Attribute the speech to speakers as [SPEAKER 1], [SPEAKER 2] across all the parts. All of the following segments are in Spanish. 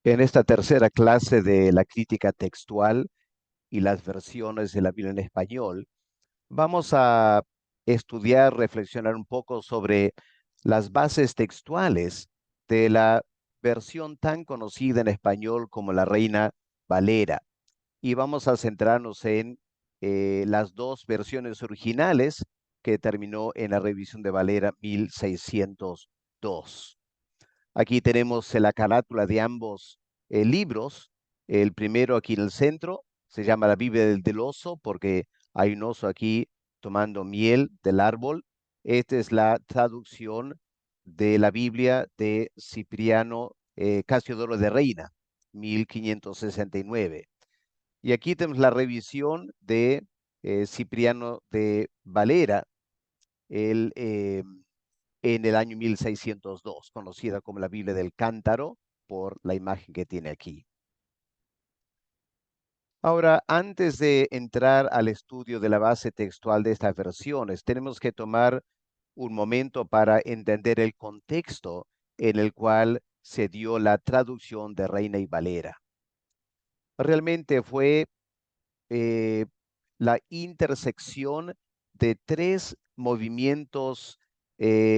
[SPEAKER 1] En esta tercera clase de la crítica textual y las versiones de la Biblia en español, vamos a estudiar, reflexionar un poco sobre las bases textuales de la versión tan conocida en español como la Reina Valera. Y vamos a centrarnos en las dos versiones originales que terminó en la revisión de Valera 1602. Aquí tenemos la carátula de ambos libros. El primero aquí en el centro se llama La Biblia del Oso porque hay un oso aquí tomando miel del árbol. Esta es la traducción de la Biblia de Cipriano Casiodoro de Reina, 1569. Y aquí tenemos la revisión de Cipriano de Valera, el en el año 1602, conocida como la Biblia del Cántaro por la imagen que tiene aquí. Ahora, antes de entrar al estudio de la base textual de estas versiones, tenemos que tomar un momento para entender el contexto en el cual se dio la traducción de Reina y Valera. Realmente fue eh, la intersección de tres movimientos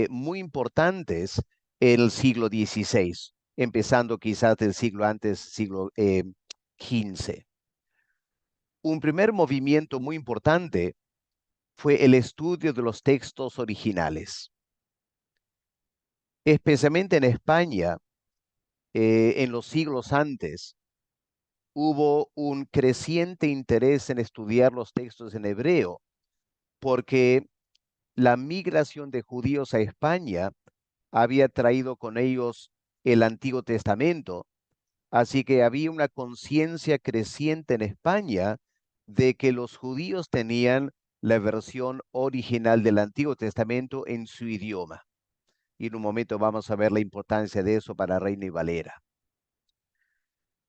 [SPEAKER 1] muy importantes en el siglo XVI, empezando quizás del siglo antes, siglo XV. Un primer movimiento muy importante fue el estudio de los textos originales, especialmente en España, en los siglos antes. Hubo un creciente interés en estudiar los textos en hebreo, porque la migración de judíos a España había traído con ellos el Antiguo Testamento, así que había una conciencia creciente en España de que los judíos tenían la versión original del Antiguo Testamento en su idioma. Y en un momento vamos a ver la importancia de eso para Reina y Valera.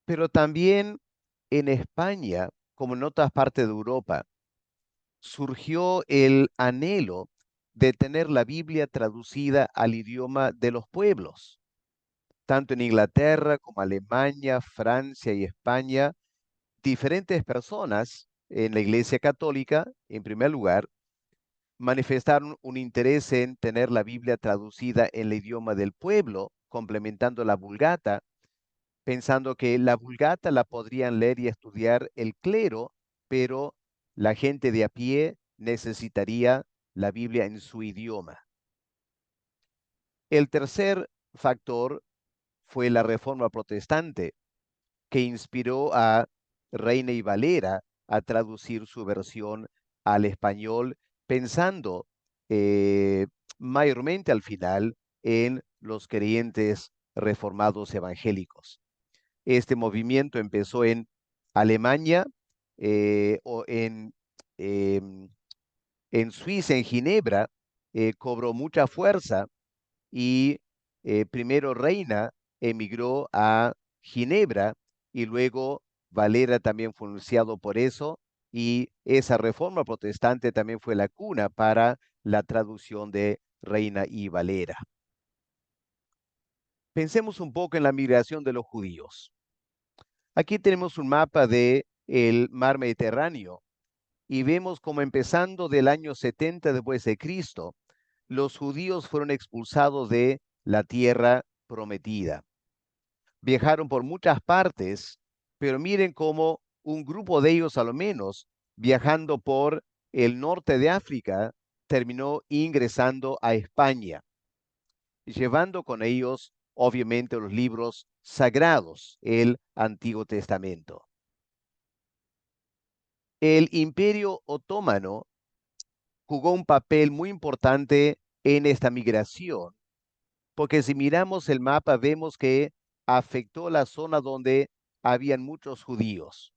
[SPEAKER 1] Pero también en España, como en otras partes de Europa, surgió el anhelo de tener la Biblia traducida al idioma de los pueblos. Tanto en Inglaterra como Alemania, Francia y España, diferentes personas en la Iglesia Católica, en primer lugar, manifestaron un interés en tener la Biblia traducida en el idioma del pueblo, complementando la Vulgata, pensando que la Vulgata la podrían leer y estudiar el clero, pero la gente de a pie necesitaría la Biblia en su idioma. El tercer factor fue la Reforma Protestante, que inspiró a Reina y Valera a traducir su versión al español, pensando eh, mayormente al final en los creyentes reformados evangélicos. Este movimiento empezó en Alemania, o em, en Suiza, en Ginebra, cobró mucha fuerza y primero Reina emigró a Ginebra y luego Valera también fue anunciado por eso, y esa reforma protestante también fue la cuna para la traducción de Reina y Valera. Pensemos un poco en la migración de los judíos. Aquí tenemos un mapa de el mar Mediterráneo y vemos como empezando del año 70 después de Cristo, los judíos fueron expulsados de la tierra prometida. Viajaron por muchas partes, pero miren cómo un grupo de ellos, a lo menos, viajando por el norte de África, terminó ingresando a España, llevando con ellos, obviamente, los libros sagrados, el Antiguo Testamento. El Imperio Otomano jugó un papel muy importante en esta migración, porque si miramos el mapa vemos que afectó la zona donde habían muchos judíos.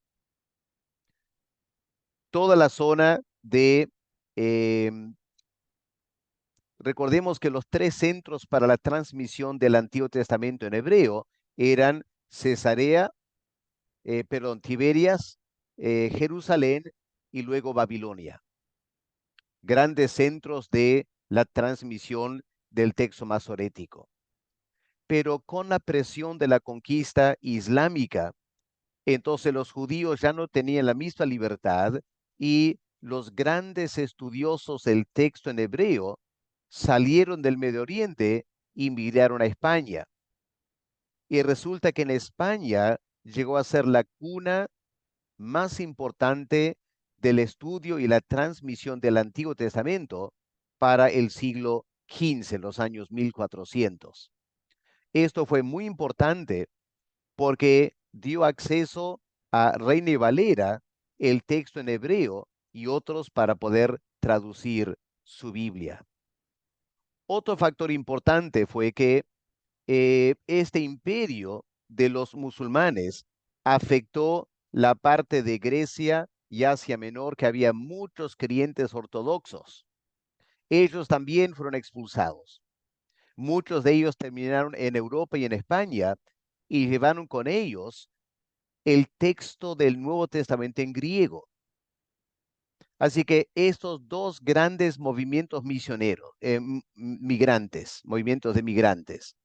[SPEAKER 1] Toda la zona de, eh, recordemos que los tres centros para la transmisión del Antiguo Testamento en hebreo eran Cesarea, perdón, Tiberias, Jerusalén y luego Babilonia. Grandes centros de la transmisión del texto masorético. pero con la presión de la conquista islámica, entonces los judíos ya no tenían la misma libertad y los grandes estudiosos del texto en hebreo salieron del Medio Oriente y migraron a España. Y resulta que en España llegó a ser la cuna más importante del estudio y la transmisión del Antiguo Testamento para el siglo XV, los años 1400. Esto fue muy importante porque dio acceso a Reina y Valera, el texto en hebreo y otros para poder traducir su Biblia. Otro factor importante fue que este imperio de los musulmanes afectó la parte de Grecia y Asia Menor, que había muchos creyentes ortodoxos. Ellos también fueron expulsados. Muchos de ellos terminaron en Europa y en España y llevaron con ellos el texto del Nuevo Testamento en griego. Así que estos dos grandes movimientos misioneros, migrantes, movimientos de migrantes,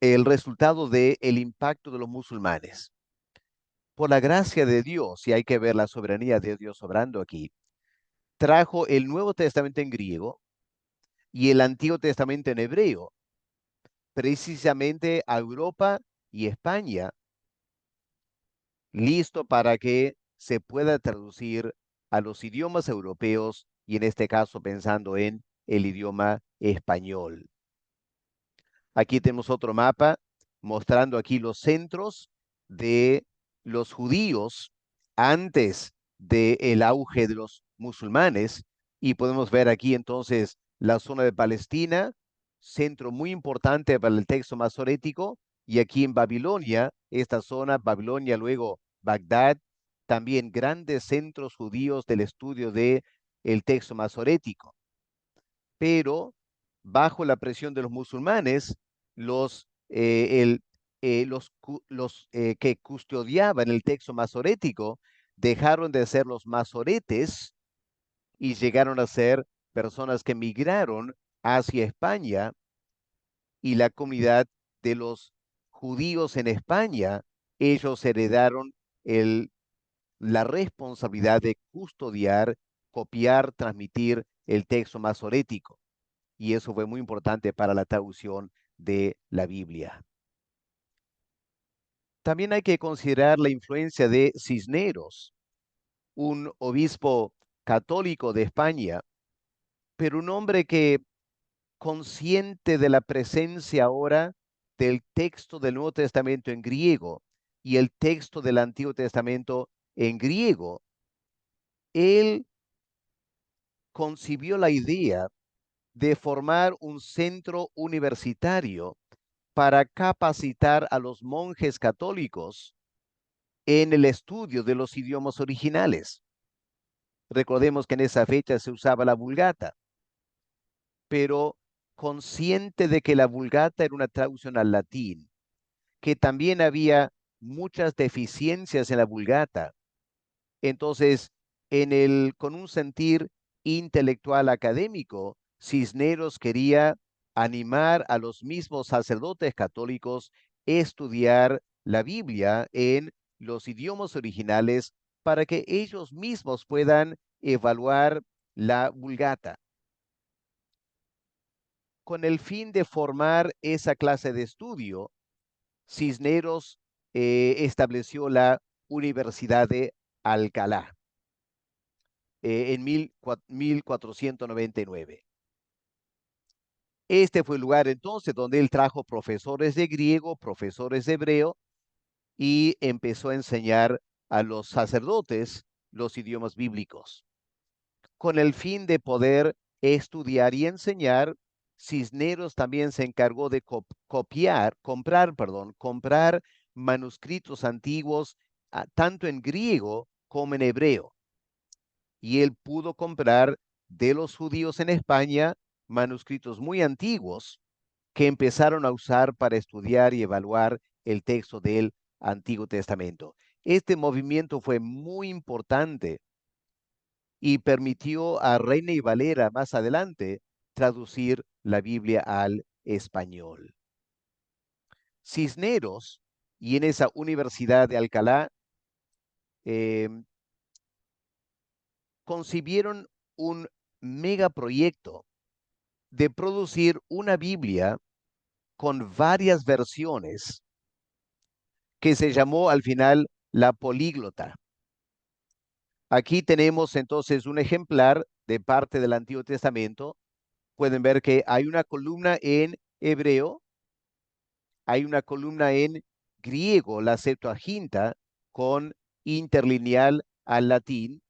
[SPEAKER 1] el resultado del impacto de los musulmanes. Por la gracia de Dios, y hay que ver la soberanía de Dios obrando aquí, trajo el Nuevo Testamento en griego y el Antiguo Testamento en hebreo, precisamente a Europa y España, listo para que se pueda traducir a los idiomas europeos y en este caso pensando en el idioma español. Aquí tenemos otro mapa mostrando aquí los centros de los judíos antes del auge de los musulmanes y podemos ver aquí entonces la zona de Palestina, centro muy importante para el texto masorético, y aquí en Babilonia, esta zona, Babilonia, luego Bagdad, también grandes centros judíos del estudio de el texto masorético. Pero bajo la presión de los musulmanes, los que custodiaban el texto masorético dejaron de ser los masoretes y llegaron a ser personas que migraron hacia España, y la comunidad de los judíos en España, ellos heredaron la responsabilidad de custodiar, copiar, transmitir el texto masorético. Y eso fue muy importante para la traducción de la Biblia. También hay que considerar la influencia de Cisneros, un obispo católico de España, pero un hombre que, consciente de la presencia ahora del texto del Nuevo Testamento en griego y el texto del Antiguo Testamento en griego, él concibió la idea de formar un centro universitario para capacitar a los monjes católicos en el estudio de los idiomas originales. Recordemos que en esa fecha se usaba la Vulgata, pero consciente de que la Vulgata era una traducción al latín, que también había muchas deficiencias en la Vulgata. Entonces, con un sentir intelectual académico, Cisneros quería animar a los mismos sacerdotes católicos a estudiar la Biblia en los idiomas originales para que ellos mismos puedan evaluar la Vulgata. Con el fin de formar esa clase de estudio, Cisneros estableció la Universidad de Alcalá en 1499. Este fue el lugar entonces donde él trajo profesores de griego, profesores de hebreo y empezó a enseñar a los sacerdotes los idiomas bíblicos. Con el fin de poder estudiar y enseñar, Cisneros también se encargó de comprar manuscritos antiguos, tanto en griego como en hebreo. Y él pudo comprar de los judíos en España manuscritos muy antiguos que empezaron a usar para estudiar y evaluar el texto del Antiguo Testamento. Este movimiento fue muy importante y permitió a Reina y Valera más adelante traducir la Biblia al español. Cisneros y en esa Universidad de Alcalá eh, concibieron un megaproyecto de producir una Biblia con varias versiones que se llamó al final la políglota. Aquí tenemos entonces un ejemplar de parte del Antiguo Testamento. Pueden ver que hay una columna en hebreo, hay una columna en griego, la Septuaginta, con interlineal al latín.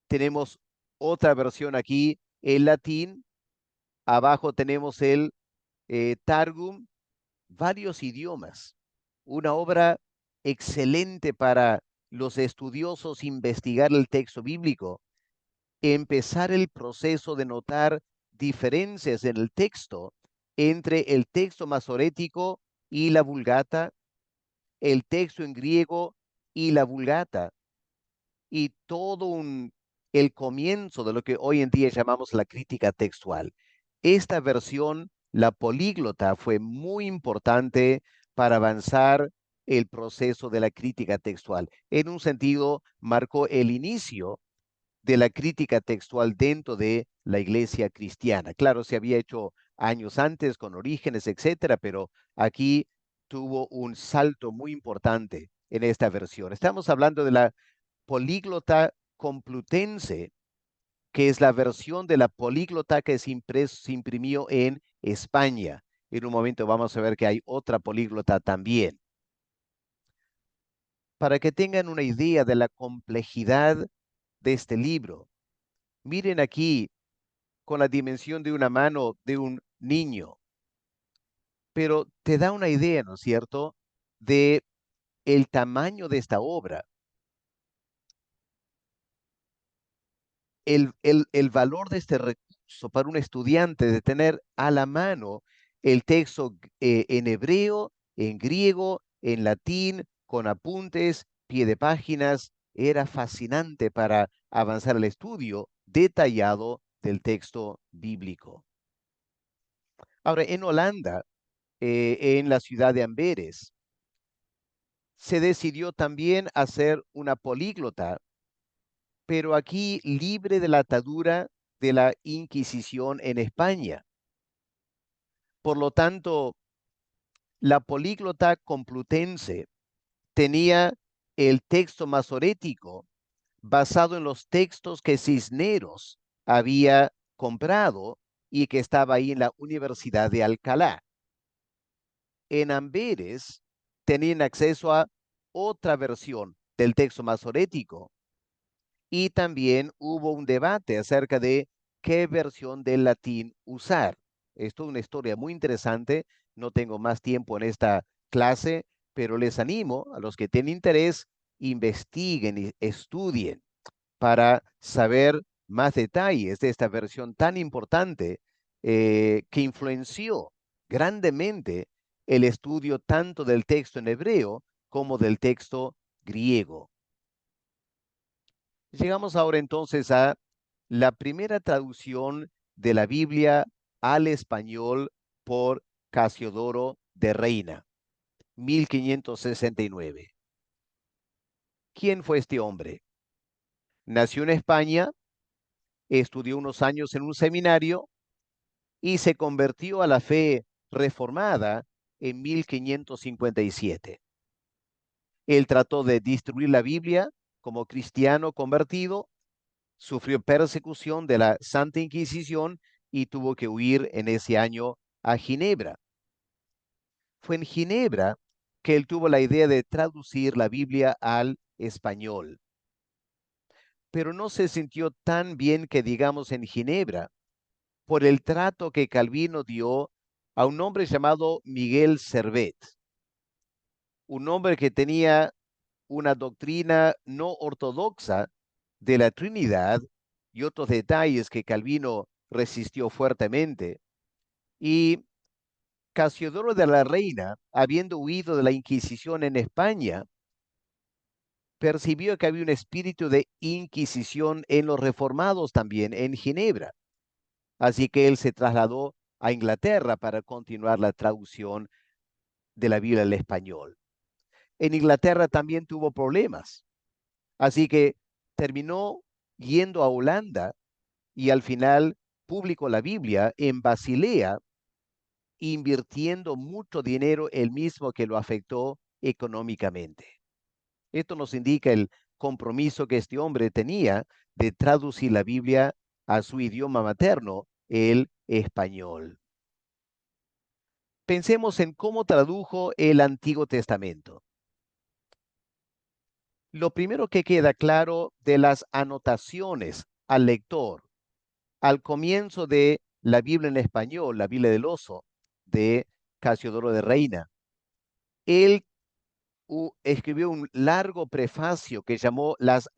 [SPEAKER 1] Tenemos otra versión aquí en latín. Abajo tenemos el Targum, varios idiomas. Una obra excelente para los estudiosos investigar el texto bíblico, empezar el proceso de notar diferencias en el texto entre el texto masorético y la Vulgata, el texto en griego y la Vulgata, y el comienzo de lo que hoy en día llamamos la crítica textual. Esta versión, la políglota, fue muy importante para avanzar el proceso de la crítica textual. En un sentido, marcó el inicio de la crítica textual dentro de la iglesia cristiana. Claro, se había hecho años antes con Orígenes, etcétera, pero aquí tuvo un salto muy importante en esta versión. Estamos hablando de la políglota complutense, que es la versión de la políglota que se imprimió en España. En un momento vamos a ver que hay otra políglota también. Para que tengan una idea de la complejidad de este libro, miren aquí con la dimensión de una mano de un niño, pero te da una idea, ¿no es cierto?, de el tamaño de esta obra. El valor de este recurso para un estudiante de tener a la mano el texto en hebreo, en griego, en latín, con apuntes, pie de páginas, era fascinante para avanzar el estudio detallado del texto bíblico. Ahora, en Holanda, en la ciudad de Amberes, se decidió también hacer una políglota, pero aquí libre de la atadura de la Inquisición en España. Por lo tanto, la políglota complutense tenía el texto masorético basado en los textos que Cisneros había comprado y que estaba ahí en la Universidad de Alcalá. En Amberes tenían acceso a otra versión del texto masorético y también hubo un debate acerca de qué versión del latín usar. Esto es una historia muy interesante. No tengo más tiempo en esta clase, pero les animo a los que tienen interés, investiguen y estudien para saber más detalles de esta versión tan importante que influenció grandemente el estudio tanto del texto en hebreo como del texto griego. Llegamos ahora entonces a la primera traducción de la Biblia al español por Casiodoro de Reina, 1569. ¿Quién fue este hombre? Nació en España, estudió unos años en un seminario y se convirtió a la fe reformada en 1557. Él trató de distribuir la Biblia como cristiano convertido, sufrió persecución de la Santa Inquisición y tuvo que huir en ese año a Ginebra. Fue en Ginebra que él tuvo la idea de traducir la Biblia al español. Pero no se sintió tan bien que digamos en Ginebra por el trato que Calvino dio a un hombre llamado Miguel Servet, un hombre que tenía una doctrina no ortodoxa de la Trinidad y otros detalles que Calvino resistió fuertemente. Y Casiodoro de la Reina, habiendo huido de la Inquisición en España, percibió que había un espíritu de Inquisición en los reformados también en Ginebra. Así que él se trasladó a Inglaterra para continuar la traducción de la Biblia al español. En Inglaterra también tuvo problemas, así que terminó yendo a Holanda y al final publicó la Biblia en Basilea, invirtiendo mucho dinero él mismo que lo afectó económicamente. Esto nos indica el compromiso que este hombre tenía de traducir la Biblia a su idioma materno, el español. Pensemos en cómo tradujo el Antiguo Testamento. Lo primero que queda claro de las anotaciones al lector al comienzo de la Biblia en español, la Biblia del Oso, de Casiodoro de Reina, él escribió un largo prefacio que llamó las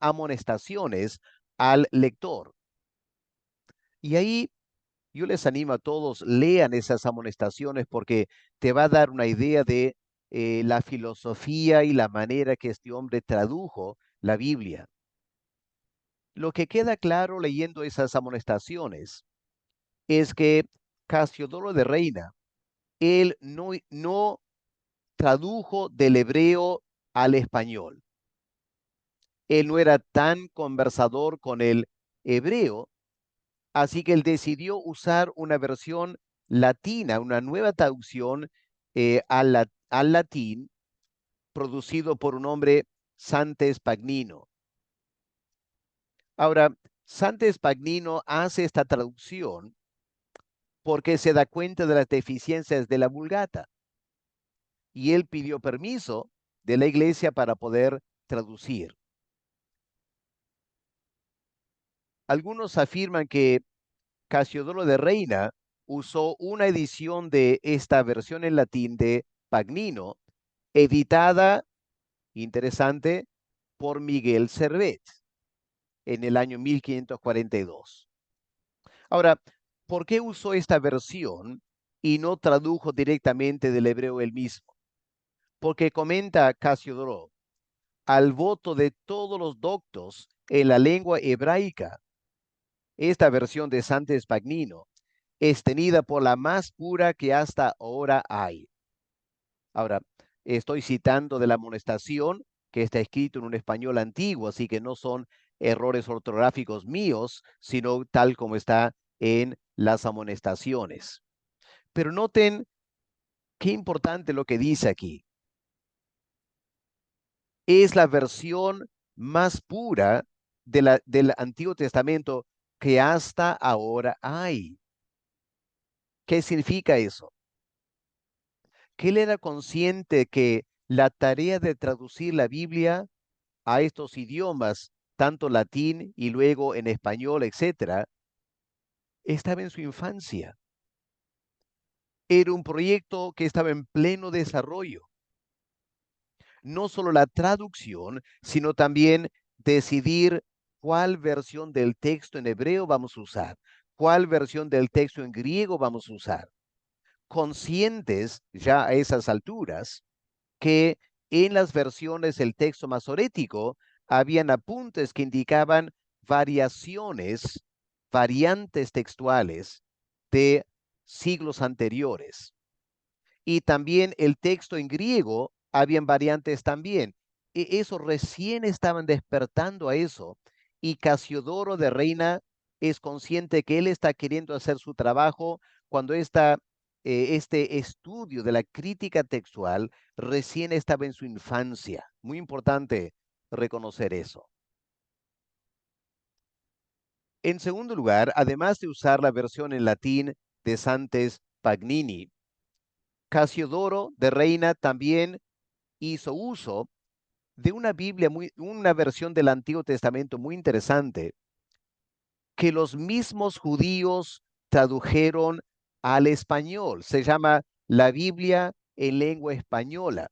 [SPEAKER 1] amonestaciones al lector. Y ahí yo les animo a todos, lean esas amonestaciones porque te va a dar una idea de la filosofía y la manera que este hombre tradujo la Biblia. Lo que queda claro leyendo esas amonestaciones es que Casiodoro de Reina, él no tradujo del hebreo al español. Él no era tan conversador con el hebreo, así que él decidió usar una versión latina, una nueva traducción al latín, producido por un hombre, Santes Pagnino. Ahora, Santes Pagnino hace esta traducción porque se da cuenta de las deficiencias de la Vulgata y él pidió permiso de la iglesia para poder traducir. Algunos afirman que Casiodoro de Reina usó una edición de esta versión en latín de Pagnino, editada, interesante, por Miguel Servet en el año 1542. Ahora, ¿por qué usó esta versión y no tradujo directamente del hebreo él mismo? Porque comenta Casiodoro, al voto de todos los doctos en la lengua hebraica, esta versión de Santes Pagnino es tenida por la más pura que hasta ahora hay. Ahora, estoy citando de la amonestación que está escrito en un español antiguo, así que no son errores ortográficos míos, sino tal como está en las amonestaciones. Pero noten qué importante lo que dice aquí. Es la versión más pura del Antiguo Testamento que hasta ahora hay. ¿Qué significa eso? Que él era consciente que la tarea de traducir la Biblia a estos idiomas, tanto latín y luego en español, etcétera, estaba en su infancia. Era un proyecto que estaba en pleno desarrollo. No solo la traducción, sino también decidir cuál versión del texto en hebreo vamos a usar, cuál versión del texto en griego vamos a usar. Conscientes ya a esas alturas que en las versiones del texto masorético habían apuntes que indicaban variaciones, variantes textuales de siglos anteriores. Y también el texto en griego, habían variantes también. Eso recién estaban despertando a eso. Y Casiodoro de Reina es consciente que él está queriendo hacer su trabajo cuando este estudio de la crítica textual recién estaba en su infancia. Muy importante reconocer eso. En segundo lugar, además de usar la versión en latín de Santes Pagnini, Casiodoro de Reina también hizo uso de una versión del Antiguo Testamento muy interesante que los mismos judíos tradujeron al español. Se llama la Biblia en lengua española.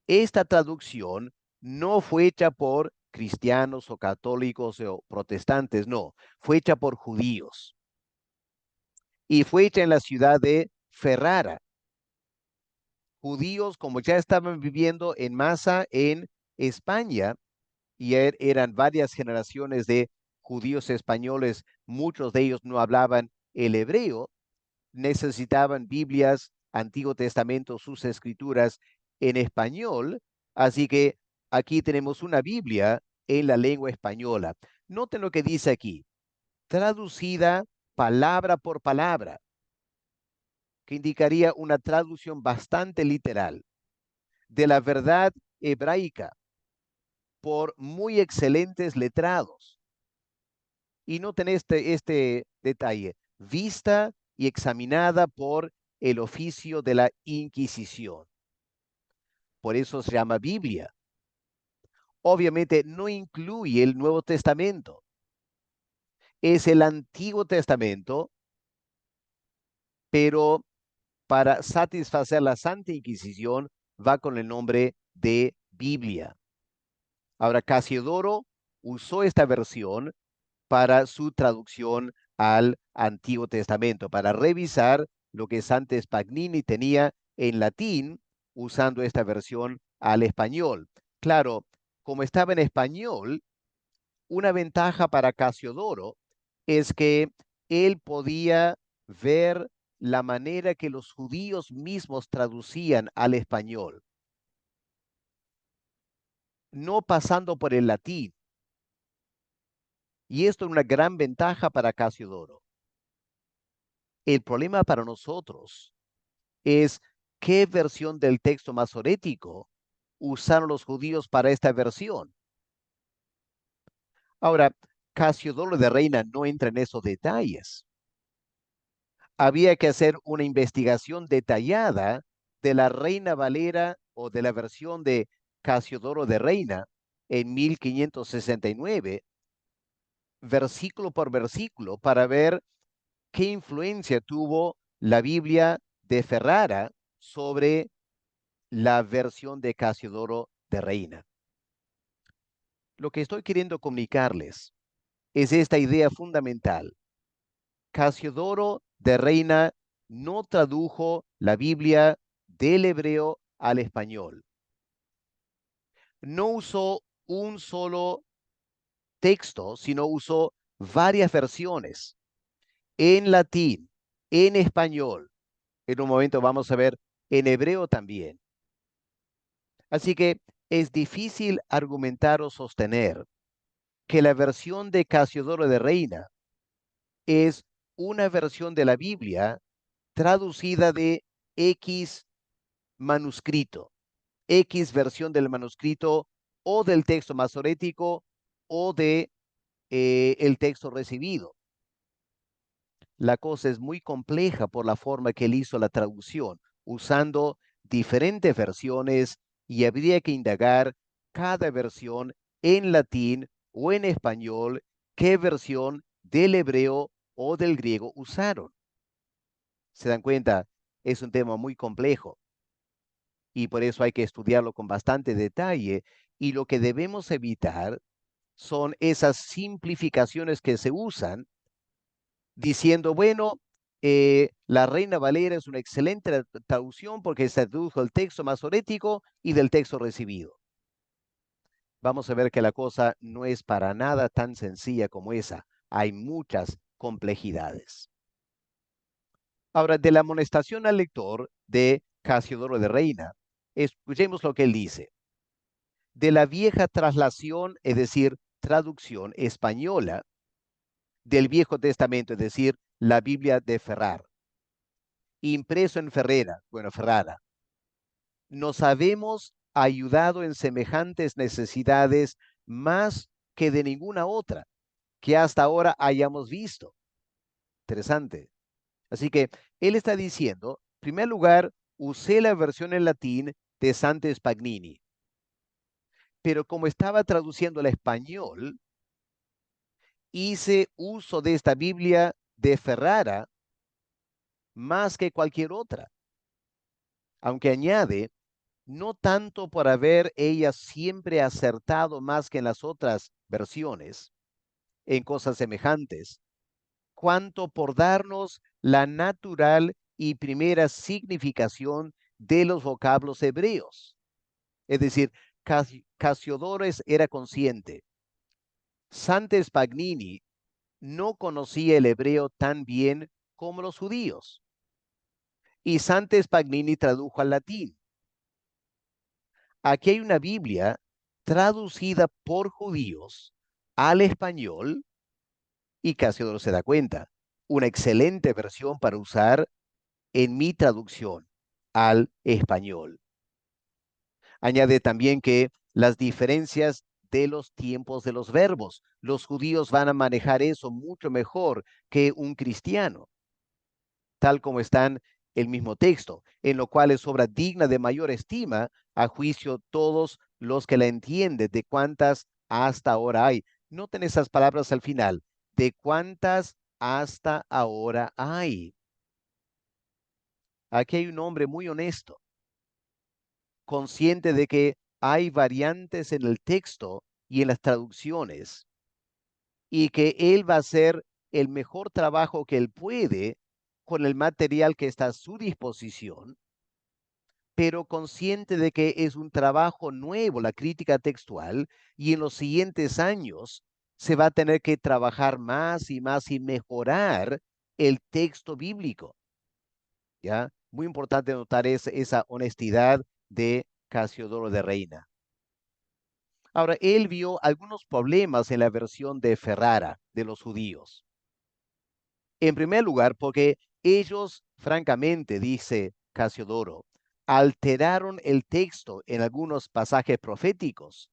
[SPEAKER 1] Esta traducción no fue hecha por cristianos o católicos o protestantes, no, fue hecha por judíos. Y fue hecha en la ciudad de Ferrara. Judíos como ya estaban viviendo en masa en España y eran varias generaciones de judíos españoles, muchos de ellos no hablaban el hebreo, necesitaban Biblias Antiguo Testamento, sus escrituras en español, así que aquí tenemos una Biblia en la lengua española. Noten lo que dice aquí, traducida palabra por palabra, que indicaría una traducción bastante literal de la verdad hebraica por muy excelentes letrados. Y noten este detalle, vista y examinada por el oficio de la Inquisición. Por eso se llama Biblia. Obviamente no incluye el Nuevo Testamento. Es el Antiguo Testamento, pero para satisfacer la Santa Inquisición va con el nombre de Biblia. Ahora, Casiodoro usó esta versión para su traducción al Antiguo Testamento, para revisar lo que Santes Pagnini tenía en latín, usando esta versión al español. Claro, como estaba en español, una ventaja para Casiodoro es que él podía ver la manera que los judíos mismos traducían al español, no pasando por el latín. Y esto es una gran ventaja para Casiodoro. El problema para nosotros es qué versión del texto masorético usaron los judíos para esta versión. Ahora, Casiodoro de Reina no entra en esos detalles. Había que hacer una investigación detallada de la Reina Valera o de la versión de Casiodoro de Reina en 1569, versículo por versículo, para ver qué influencia tuvo la Biblia de Ferrara sobre la versión de Casiodoro de Reina. Lo que estoy queriendo comunicarles es esta idea fundamental. Casiodoro de Reina no tradujo la Biblia del hebreo al español. No usó un solo texto, sino usó varias versiones en latín, en español. En un momento vamos a ver en hebreo también. Así que es difícil argumentar o sostener que la versión de Casiodoro de Reina es una versión de la Biblia traducida de X manuscrito, X versión del manuscrito o del texto masorético o de el texto recibido. La cosa es muy compleja por la forma que él hizo la traducción, usando diferentes versiones, y habría que indagar cada versión en latín o en español, qué versión del hebreo o del griego usaron. ¿Se dan cuenta? Es un tema muy complejo y por eso hay que estudiarlo con bastante detalle, y lo que debemos evitar son esas simplificaciones que se usan diciendo, bueno, la Reina Valera es una excelente traducción porque se tradujo el texto masorético y del texto recibido. Vamos a ver que la cosa no es para nada tan sencilla como esa. Hay muchas complejidades. Ahora, de la amonestación al lector de Casiodoro de Reina, escuchemos lo que él dice. De la vieja traslación, es decir, traducción española del Viejo Testamento, es decir, la Biblia de Ferrar, impreso en Ferrara, nos habemos ayudado en semejantes necesidades más que de ninguna otra que hasta ahora hayamos visto. Interesante. Así que él está diciendo, en primer lugar, usé la versión en latín de Santes Pagnini, pero como estaba traduciendo al español, hice uso de esta Biblia de Ferrara más que cualquier otra, aunque añade, no tanto por haber ella siempre acertado más que en las otras versiones en cosas semejantes, cuanto por darnos la natural y primera significación de los vocablos hebreos. Es decir, Casiodoro era consciente. Santes Pagnini no conocía el hebreo tan bien como los judíos. y Santes Pagnini tradujo al latín. Aquí hay una Biblia traducida por judíos al español y Casiodoro se da cuenta. Una excelente versión para usar en mi traducción al español. Añade también que las diferencias de los tiempos de los verbos, los judíos van a manejar eso mucho mejor que un cristiano, tal como está en el mismo texto, en lo cual es obra digna de mayor estima a juicio todos los que la entienden, de cuántas hasta ahora hay. Noten esas palabras al final, de cuántas hasta ahora hay. Aquí hay un hombre muy honesto, consciente de que hay variantes en el texto y en las traducciones, y que él va a hacer el mejor trabajo que él puede con el material que está a su disposición, pero consciente de que es un trabajo nuevo, la crítica textual, y en los siguientes años se va a tener que trabajar más y mejorar el texto bíblico. ¿Ya? Muy importante notar esa honestidad de Casiodoro de Reina. Ahora, él vio algunos problemas en la versión de Ferrara de los judíos. En primer lugar, porque ellos, francamente, dice Casiodoro, alteraron el texto en algunos pasajes proféticos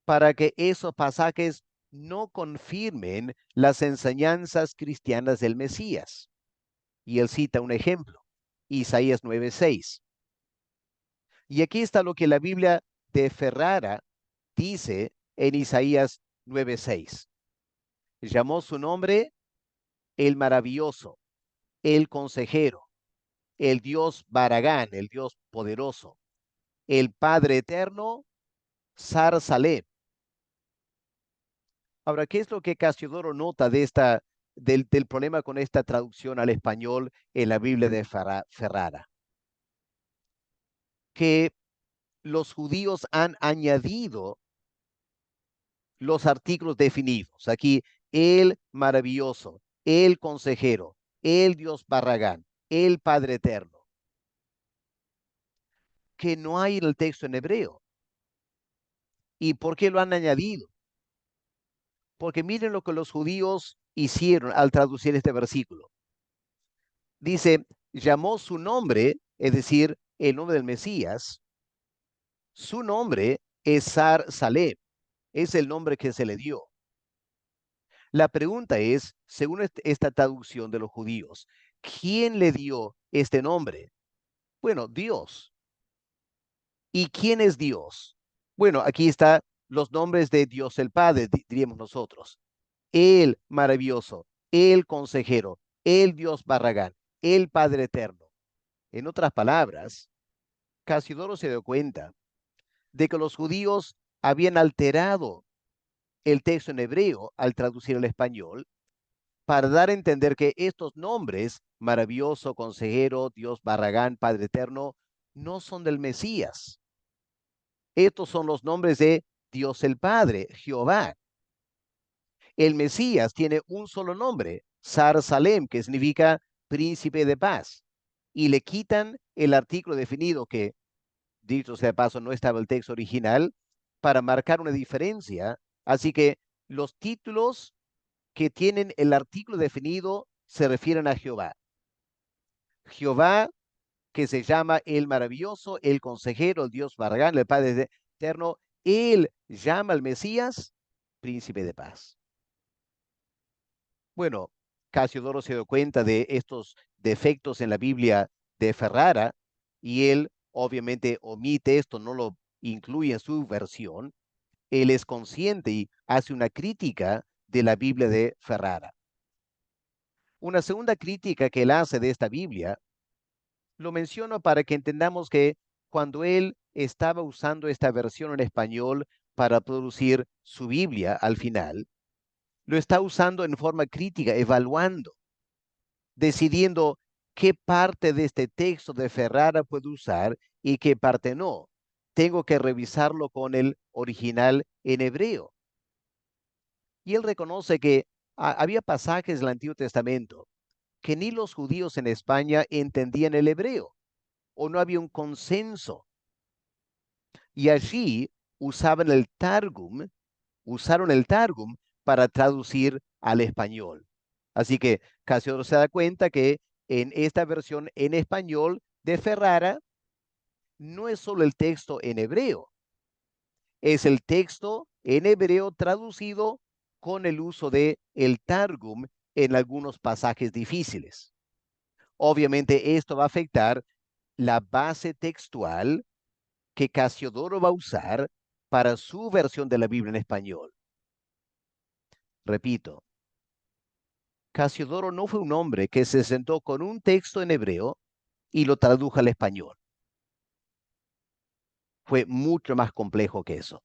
[SPEAKER 1] para que esos pasajes no confirmen las enseñanzas cristianas del Mesías. Y él cita un ejemplo, Isaías 9:6. Y aquí está lo que la Biblia de Ferrara dice en Isaías 9:6. Llamó su nombre el maravilloso, el consejero, el Dios Baragán, el Dios poderoso, el Padre eterno, Sar Salem. Ahora, ¿qué es lo que Casiodoro nota del problema con esta traducción al español en la Biblia de Ferrara? Que los judíos han añadido los artículos definidos. Aquí, el maravilloso, el consejero, el Dios Barragán, el Padre eterno, que no hay en el texto en hebreo. ¿Y por qué lo han añadido? Porque miren lo que los judíos hicieron al traducir este versículo. Dice, llamó su nombre, es decir, el nombre del Mesías, su nombre es Sar Salem, es el nombre que se le dio. La pregunta es, según esta traducción de los judíos, ¿quién le dio este nombre? Bueno, Dios. ¿Y quién es Dios? Bueno, aquí están los nombres de Dios el Padre, diríamos nosotros. El maravilloso, el consejero, el Dios Barragán, el Padre eterno. En otras palabras, Casiodoro se dio cuenta de que los judíos habían alterado el texto en hebreo al traducir al español para dar a entender que estos nombres, maravilloso, consejero, Dios Barragán, Padre eterno, no son del Mesías. Estos son los nombres de Dios el Padre, Jehová. El Mesías tiene un solo nombre, Sar Salem, que significa príncipe de paz. Y le quitan el artículo definido que, dicho sea de paso, no estaba el texto original, para marcar una diferencia. Así que los títulos que tienen el artículo definido se refieren a Jehová. Jehová, que se llama el maravilloso, el consejero, el Dios Barragán, el Padre eterno, él llama al Mesías príncipe de paz. Bueno, Casiodoro se dio cuenta de estos defectos en la Biblia de Ferrara y él obviamente omite esto, no lo incluye en su versión. Él es consciente y hace una crítica de la Biblia de Ferrara. Una segunda crítica que él hace de esta Biblia, lo menciono para que entendamos que cuando él estaba usando esta versión en español para producir su Biblia al final, lo está usando en forma crítica, evaluando, decidiendo qué parte de este texto de Ferrara puedo usar y qué parte no. Tengo que revisarlo con el original en hebreo. Y él reconoce que había pasajes del Antiguo Testamento que ni los judíos en España entendían el hebreo, o no había un consenso. Y allí usaban el Targum, usaron el Targum para traducir al español. Así que Casiodoro se da cuenta que en esta versión en español de Ferrara no es solo el texto en hebreo, es el texto en hebreo traducido con el uso de el Targum en algunos pasajes difíciles. Obviamente esto va a afectar la base textual que Casiodoro va a usar para su versión de la Biblia en español. Repito, Casiodoro no fue un hombre que se sentó con un texto en hebreo y lo tradujo al español. Fue mucho más complejo que eso.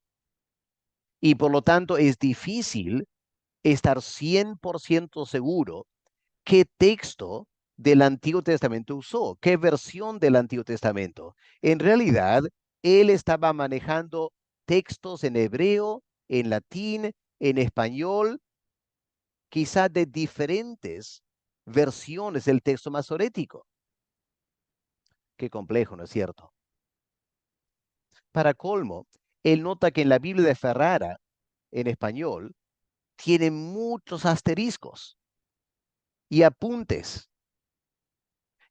[SPEAKER 1] Y por lo tanto es difícil estar 100% seguro qué texto del Antiguo Testamento usó, qué versión del Antiguo Testamento. En realidad, él estaba manejando textos en hebreo, en latín, en español, quizá de diferentes versiones del texto masorético. Qué complejo, ¿no es cierto? Para colmo, él nota que en la Biblia de Ferrara, en español, tiene muchos asteriscos y apuntes.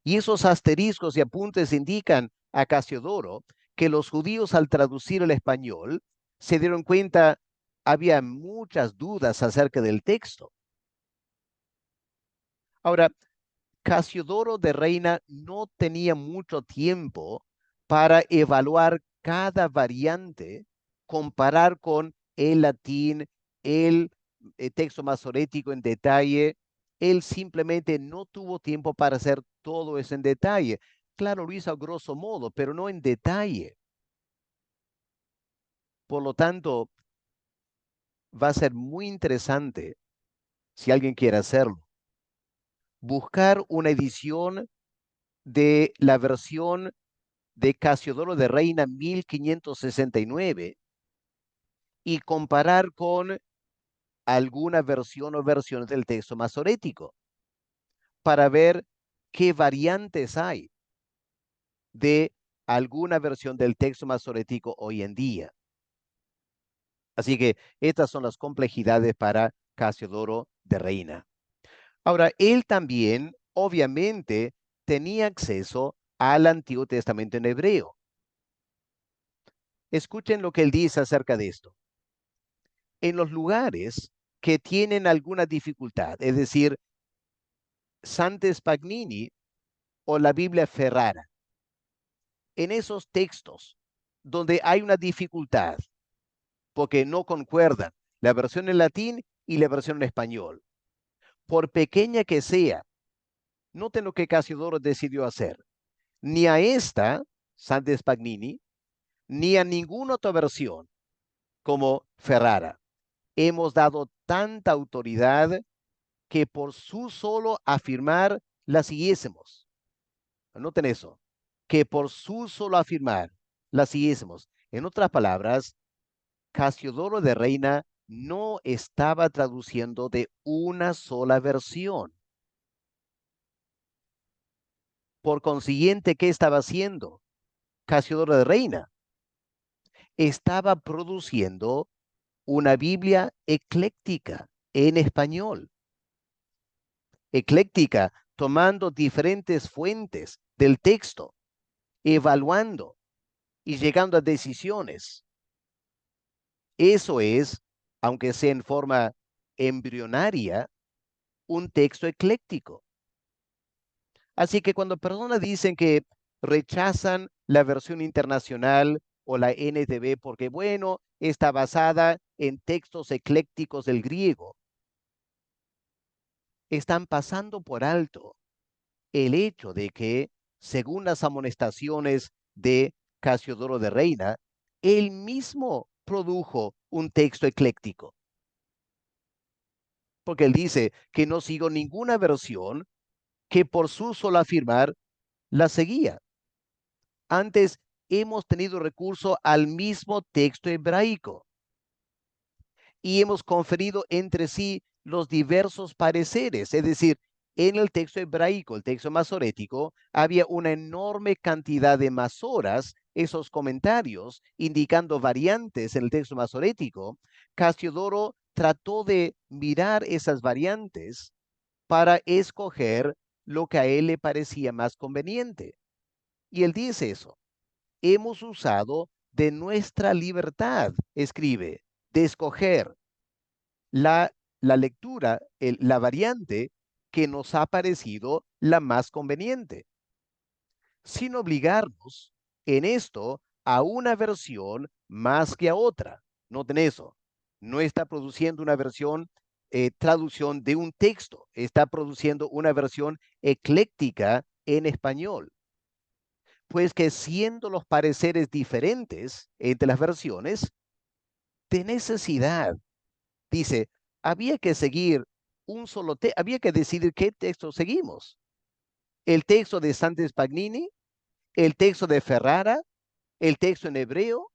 [SPEAKER 1] Y esos asteriscos y apuntes indican a Casiodoro que los judíos al traducir el español se dieron cuenta había muchas dudas acerca del texto. Ahora, Casiodoro de Reina no tenía mucho tiempo para evaluar cada variante, comparar con el latín, el texto masorético en detalle. Él simplemente no tuvo tiempo para hacer todo eso en detalle. Claro, lo hizo a grosso modo, pero no en detalle. Por lo tanto, va a ser muy interesante, si alguien quiere hacerlo, buscar una edición de la versión de Casiodoro de Reina 1569 y comparar con alguna versión o versiones del texto masorético para ver qué variantes hay de alguna versión del texto masorético hoy en día. Así que estas son las complejidades para Casiodoro de Reina. Ahora, él también, obviamente, tenía acceso al Antiguo Testamento en hebreo. Escuchen lo que él dice acerca de esto. En los lugares que tienen alguna dificultad, es decir, Santes Pagnini o la Biblia Ferrara, en esos textos donde hay una dificultad, porque no concuerdan la versión en latín y la versión en español, por pequeña que sea, noten lo que Casiodoro decidió hacer. Ni a esta, Santes Pagnini, ni a ninguna otra versión como Ferrara hemos dado tanta autoridad que por su solo afirmar la siguiésemos. Anoten eso, que por su solo afirmar la siguiésemos. En otras palabras, Casiodoro de Reina no estaba traduciendo de una sola versión. Por consiguiente, ¿qué estaba haciendo Casiodoro de Reina? Estaba produciendo una Biblia ecléctica en español. Ecléctica, tomando diferentes fuentes del texto, evaluando y llegando a decisiones. Eso es, aunque sea en forma embrionaria, un texto ecléctico. Así que cuando personas dicen que rechazan la versión internacional o la NTV porque, bueno, está basada en textos eclécticos del griego, están pasando por alto el hecho de que, según las amonestaciones de Casiodoro de Reina, él mismo produjo un texto ecléctico. Porque él dice que no siguió ninguna versión que por su solo afirmar la seguía. Antes hemos tenido recurso al mismo texto hebraico y hemos conferido entre sí los diversos pareceres, es decir, en el texto hebraico, el texto masorético, había una enorme cantidad de masoras, esos comentarios indicando variantes en el texto masorético. Casiodoro trató de mirar esas variantes para escoger lo que a él le parecía más conveniente. Y él dice eso: hemos usado de nuestra libertad, escribe, de escoger la, la lectura, la variante que nos ha parecido la más conveniente, sin obligarnos en esto a una versión más que a otra. Noten eso, no está produciendo una versión, traducción de un texto, está produciendo una versión ecléctica en español. Pues que siendo los pareceres diferentes entre las versiones, de necesidad, dice, había que seguir un solo texto, había que decidir qué texto seguimos. El texto de Santos Pagnini, el texto de Ferrara, el texto en hebreo.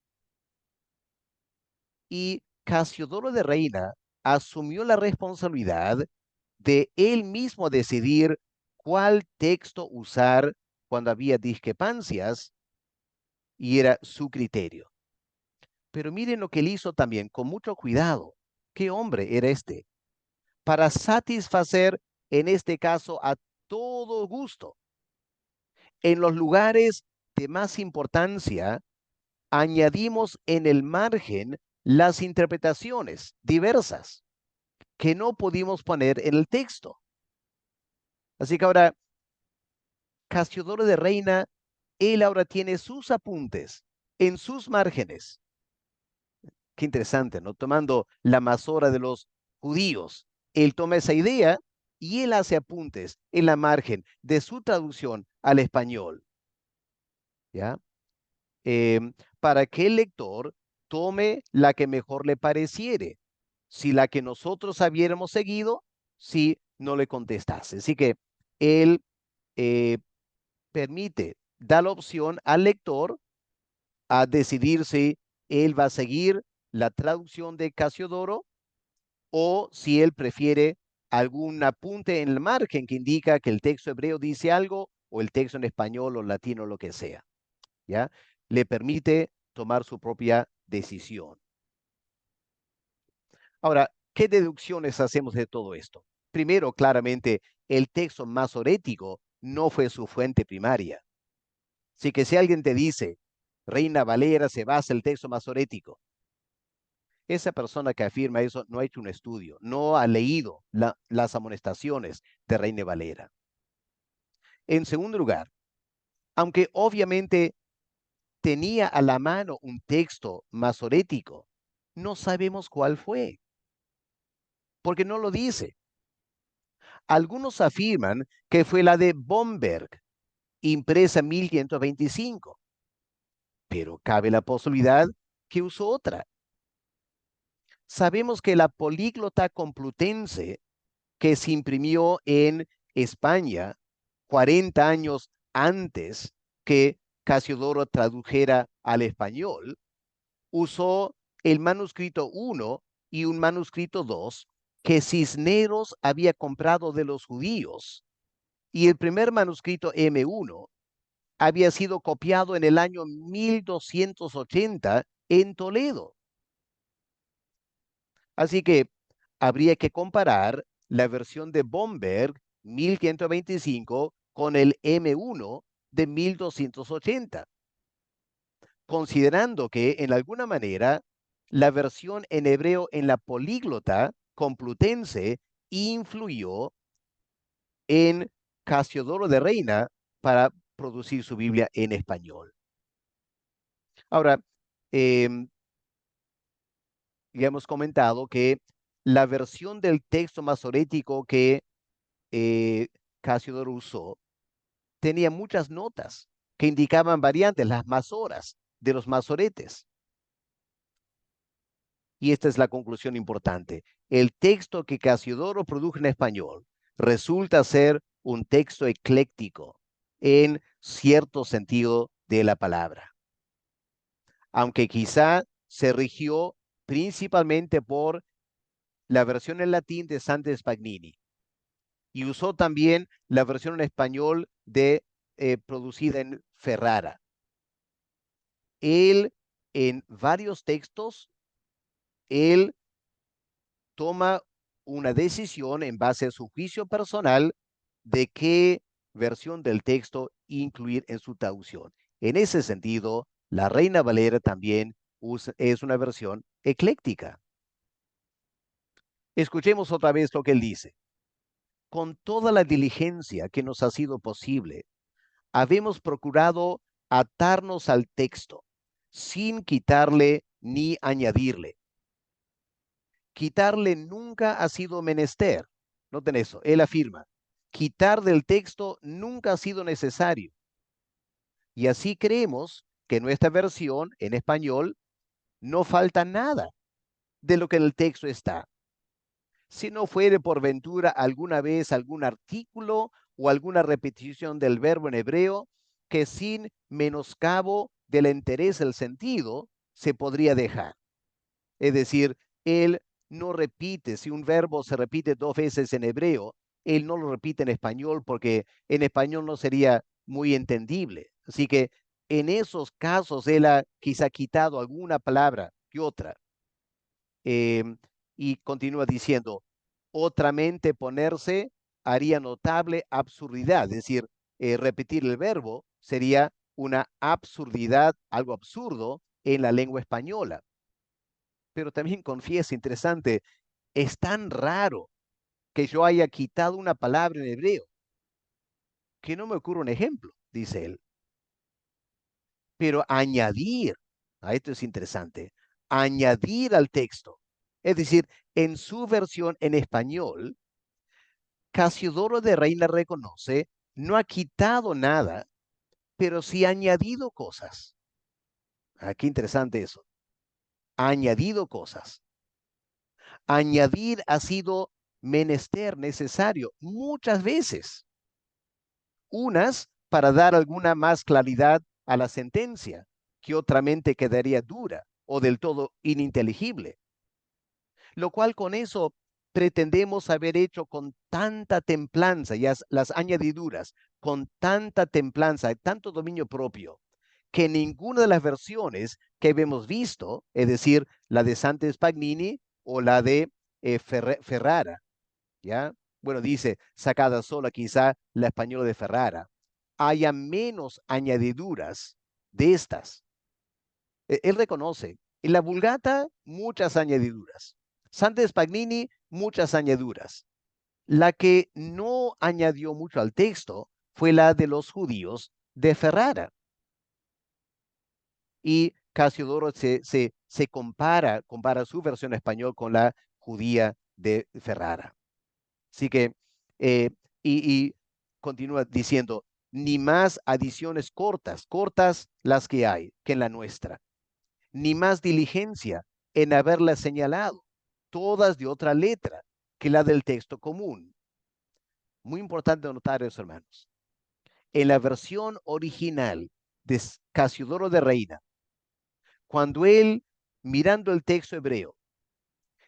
[SPEAKER 1] Y Casiodoro de Reina asumió la responsabilidad de él mismo decidir cuál texto usar cuando había discrepancias, y era su criterio. Pero miren lo que él hizo también con mucho cuidado. ¿Qué hombre era este? Para satisfacer, en este caso, a todo gusto. En los lugares de más importancia, añadimos en el margen las interpretaciones diversas que no pudimos poner en el texto. Así que ahora, Casiodoro de Reina, él ahora tiene sus apuntes en sus márgenes. Qué interesante, ¿no? Tomando la masora de los judíos, él toma esa idea y él hace apuntes en la margen de su traducción al español, ¿ya? Para que el lector tome la que mejor le pareciere. Si la que nosotros hubiéramos seguido, si no le contestase. Así que él eh, permite, da la opción al lector a decidir si él va a seguir la traducción de Casiodoro o si él prefiere algún apunte en el margen que indica que el texto hebreo dice algo o el texto en español o latino, lo que sea, ¿ya? Le permite tomar su propia decisión. Ahora, ¿qué deducciones hacemos de todo esto? Primero, claramente, el texto masorético no fue su fuente primaria. Así que si alguien te dice, Reina Valera se basa en el texto masorético, esa persona que afirma eso no ha hecho un estudio, no ha leído las amonestaciones de Reina Valera. En segundo lugar, aunque obviamente tenía a la mano un texto masorético, no sabemos cuál fue, porque no lo dice. Algunos afirman que fue la de Bomberg, impresa en 1525, pero cabe la posibilidad que usó otra. Sabemos que la Políglota Complutense, que se imprimió en España 40 años antes que Casiodoro tradujera al español, usó el manuscrito 1 y un manuscrito 2 que Cisneros había comprado de los judíos. Y el primer manuscrito M1 había sido copiado en el año 1280 en Toledo. Así que habría que comparar la versión de Bomberg 1525 con el M1 de 1280, considerando que en alguna manera la versión en hebreo en la políglota complutense influyó en Casiodoro de Reina para producir su Biblia en español. Ahora, eh, ya hemos comentado que la versión del texto masorético que Casiodoro usó tenía muchas notas que indicaban variantes, las masoras de los masoretes. Y esta es la conclusión importante. El texto que Casiodoro produjo en español resulta ser un texto ecléctico en cierto sentido de la palabra, aunque quizá se rigió principalmente por la versión en latín de Santos Pagnini y usó también la versión en español producida en Ferrara. Él, en varios textos, él toma una decisión en base a su juicio personal de qué versión del texto incluir en su traducción. En ese sentido, la Reina Valera también es una versión ecléctica. Escuchemos otra vez lo que él dice. Con toda la diligencia que nos ha sido posible, habemos procurado atarnos al texto, sin quitarle ni añadirle. Quitarle nunca ha sido menester. Noten eso, él afirma, quitar del texto nunca ha sido necesario. Y así creemos que en nuestra versión en español no falta nada de lo que en el texto está. Si no fuere por ventura alguna vez algún artículo o alguna repetición del verbo en hebreo que sin menoscabo del interés del sentido se podría dejar. Es decir, él no repite, si un verbo se repite 2 veces en hebreo, él no lo repite en español porque en español no sería muy entendible. Así que en esos casos él ha quizá quitado alguna palabra que otra. Y continúa diciendo, otramente ponerse haría notable absurdidad, es decir, repetir el verbo sería una absurdidad, algo absurdo en la lengua española. Pero también confiesa, interesante, es tan raro que yo haya quitado una palabra en hebreo que no me ocurre un ejemplo, dice él. Pero añadir, esto es interesante, añadir al texto, es decir, en su versión en español, Casiodoro de Reina reconoce, no ha quitado nada, pero sí ha añadido cosas. Qué interesante eso. Ha añadido cosas. Añadir ha sido menester, necesario, muchas veces. Unas para dar alguna más claridad a la sentencia, que otra mente quedaría dura o del todo ininteligible. Lo cual con eso pretendemos haber hecho con tanta templanza, y las añadiduras, con tanta templanza, tanto dominio propio, que ninguna de las versiones que hemos visto, es decir, la de Sante Spagnini o la de Ferrara, ¿ya? Bueno, dice, sacada sola quizá la española de Ferrara, haya menos añadiduras de estas. Él reconoce, en la Vulgata muchas añadiduras, Sante Spagnini muchas añadiduras. La que no añadió mucho al texto fue la de los judíos de Ferrara. Y Casiodoro se compara su versión en español con la judía de Ferrara. Así que, eh, y continúa diciendo, ni más adiciones cortas las que hay que en la nuestra, ni más diligencia en haberla señalado, todas de otra letra que la del texto común. Muy importante notar eso, hermanos. En la versión original de Casiodoro de Reina, cuando él, mirando el texto hebreo,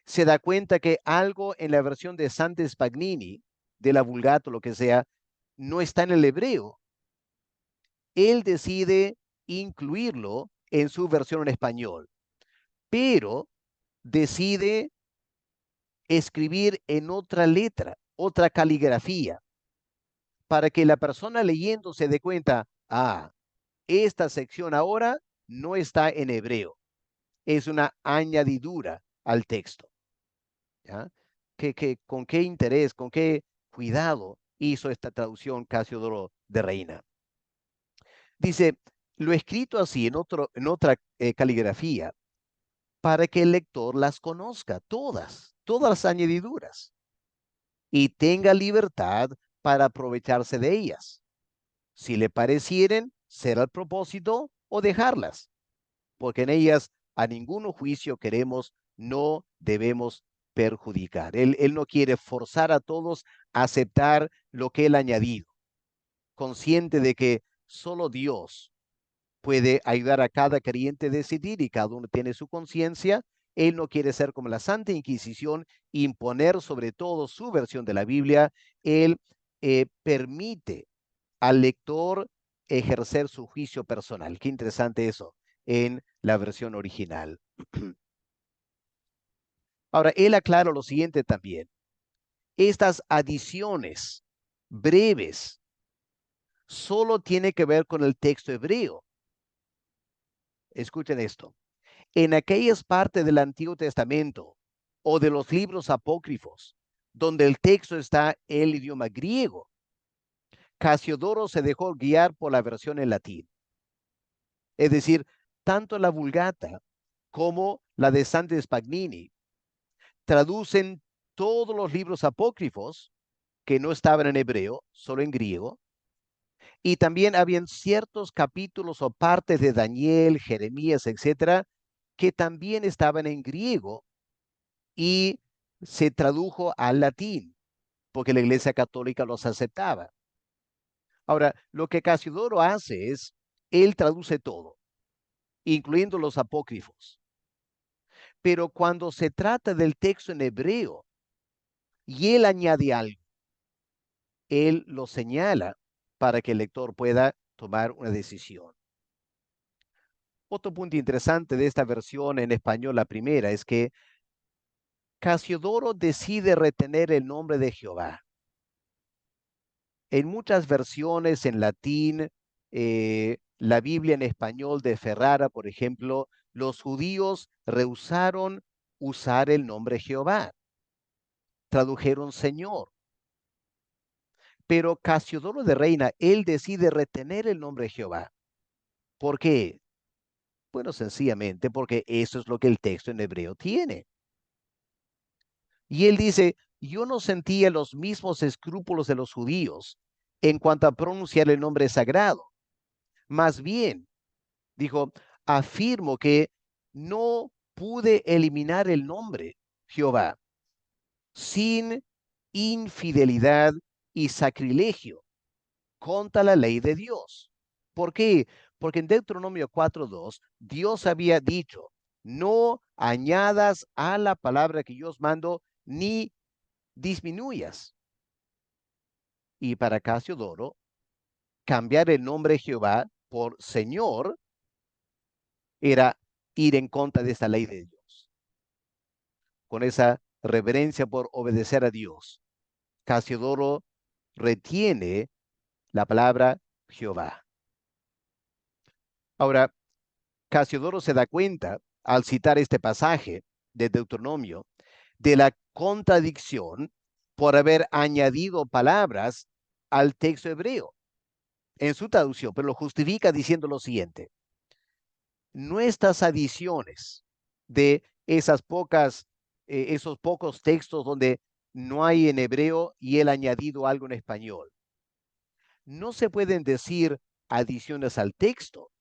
[SPEAKER 1] se da cuenta que algo en la versión de Sante Spagnini, de la Vulgata o lo que sea, no está en el hebreo, él decide incluirlo en su versión en español, pero decide escribir en otra letra, otra caligrafía, para que la persona leyendo se dé cuenta, esta sección ahora no está en hebreo, es una añadidura al texto. ¿Ya? ¿Con qué interés, con qué cuidado hizo esta traducción Casiodoro de Reina? Dice, lo escrito así en otra caligrafía, para que el lector las conozca, todas las añadiduras, y tenga libertad para aprovecharse de ellas. Si le parecieren ser al propósito o dejarlas, porque en ellas a ningún juicio queremos, no debemos perjudicar. Él no quiere forzar a todos a aceptar lo que él ha añadido, consciente de que solo Dios puede ayudar a cada creyente a decidir y cada uno tiene su conciencia Él no quiere ser como la Santa Inquisición, imponer sobre todo su versión de la Biblia. Él permite al lector ejercer su juicio personal. Qué interesante eso en la versión original. Ahora, él aclara lo siguiente también. Estas adiciones breves solo tiene que ver con el texto hebreo. Escuchen esto. En aquellas partes del Antiguo Testamento o de los libros apócrifos donde el texto está en el idioma griego, Casiodoro se dejó guiar por la versión en latín. Es decir, tanto la Vulgata como la de Sante Spagnini traducen todos los libros apócrifos que no estaban en hebreo, solo en griego, y también habían ciertos capítulos o partes de Daniel, Jeremías, etcétera, que también estaban en griego y se tradujo al latín, porque la Iglesia Católica los aceptaba. Ahora, lo que Casiodoro hace es, él traduce todo, incluyendo los apócrifos. Pero cuando se trata del texto en hebreo y él añade algo, él lo señala para que el lector pueda tomar una decisión. Otro punto interesante de esta versión en español, la primera, es que Casiodoro decide retener el nombre de Jehová. En muchas versiones en latín, la Biblia en español de Ferrara, por ejemplo, los judíos rehusaron usar el nombre Jehová. Tradujeron Señor. Pero Casiodoro de Reina, él decide retener el nombre Jehová. ¿Por qué? Bueno, sencillamente porque eso es lo que el texto en hebreo tiene. Y él dice, yo no sentía los mismos escrúpulos de los judíos en cuanto a pronunciar el nombre sagrado. Más bien, dijo, afirmo que no pude eliminar el nombre Jehová sin infidelidad y sacrilegio contra la ley de Dios. ¿Por qué? Porque en Deuteronomio 4:2, Dios había dicho, no añadas a la palabra que yo os mando, ni disminuyas. Y para Casiodoro, cambiar el nombre Jehová por Señor era ir en contra de esta ley de Dios. Con esa reverencia por obedecer a Dios, Casiodoro retiene la palabra Jehová. Ahora, Casiodoro se da cuenta, al citar este pasaje de Deuteronomio, de la contradicción por haber añadido palabras al texto hebreo en su traducción, pero lo justifica diciendo lo siguiente. Nuestras adiciones de esos pocos textos donde no hay en hebreo y él ha añadido algo en español, no se pueden decir adiciones al texto,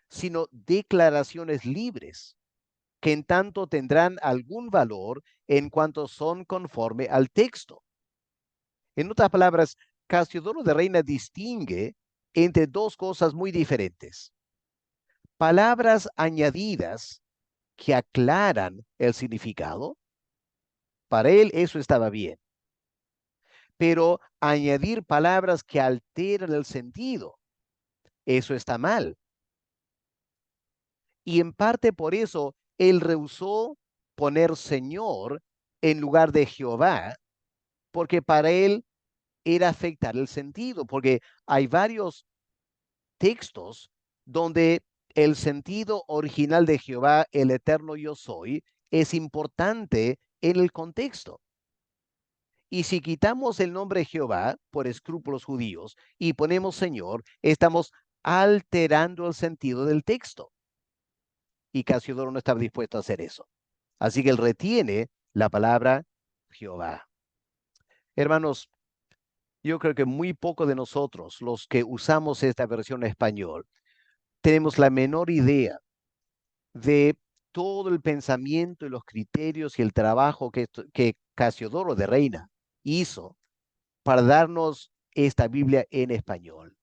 [SPEAKER 1] sino declaraciones libres, que en tanto tendrán algún valor en cuanto son conforme al texto. En otras palabras, Casiodoro de Reina distingue entre dos cosas muy diferentes. Palabras añadidas que aclaran el significado. Para él eso estaba bien. Pero añadir palabras que alteran el sentido, eso está mal. Y en parte por eso él rehusó poner Señor en lugar de Jehová, porque para él era afectar el sentido, porque hay varios textos donde el sentido original de Jehová, el eterno yo soy, es importante en el contexto. Y si quitamos el nombre Jehová por escrúpulos judíos y ponemos Señor, estamos alterando el sentido del texto. Y Casiodoro no estaba dispuesto a hacer eso. Así que él retiene la palabra Jehová. Hermanos, yo creo que muy poco de nosotros, los que usamos esta versión en español, tenemos la menor idea de todo el pensamiento y los criterios y el trabajo que Casiodoro de Reina hizo para darnos esta Biblia en español.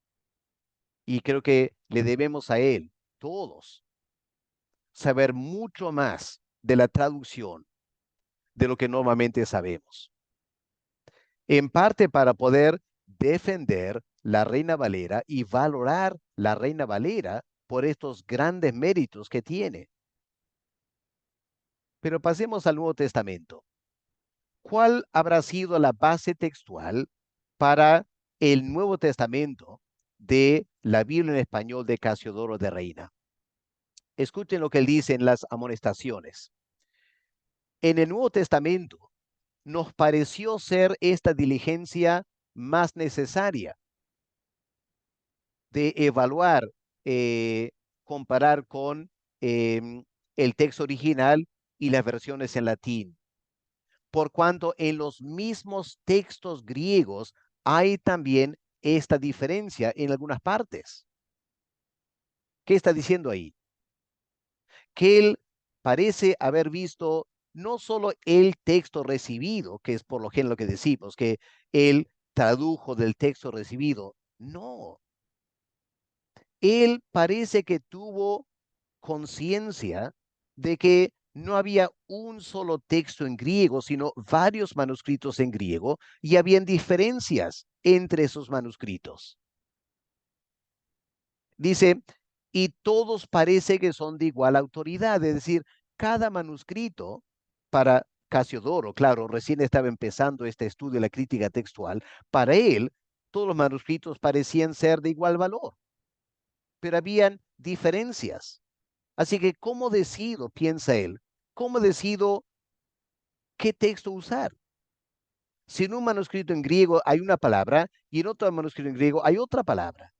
[SPEAKER 1] Y creo que le debemos a él, todos, saber mucho más de la traducción de lo que normalmente sabemos. En parte para poder defender la Reina Valera y valorar la Reina Valera por estos grandes méritos que tiene. Pero pasemos al Nuevo Testamento. ¿Cuál habrá sido la base textual para el Nuevo Testamento de la Biblia en español de Casiodoro de Reina? Escuchen lo que él dice en las amonestaciones. En el Nuevo Testamento nos pareció ser esta diligencia más necesaria de evaluar, eh, comparar con el texto original y las versiones en latín, por cuanto en los mismos textos griegos hay también esta diferencia en algunas partes. ¿Qué está diciendo ahí? Que él parece haber visto no solo el texto recibido, que es por lo general lo que decimos, que él tradujo del texto recibido. No, él parece que tuvo conciencia de que no había un solo texto en griego, sino varios manuscritos en griego, y habían diferencias entre esos manuscritos. Dice, y todos parece que son de igual autoridad, es decir, cada manuscrito para Casiodoro, claro, recién estaba empezando este estudio de la crítica textual, para él todos los manuscritos parecían ser de igual valor, pero habían diferencias. Así que, ¿cómo decido, piensa él, cómo decido qué texto usar? Si en un manuscrito en griego hay una palabra y en otro manuscrito en griego hay otra palabra.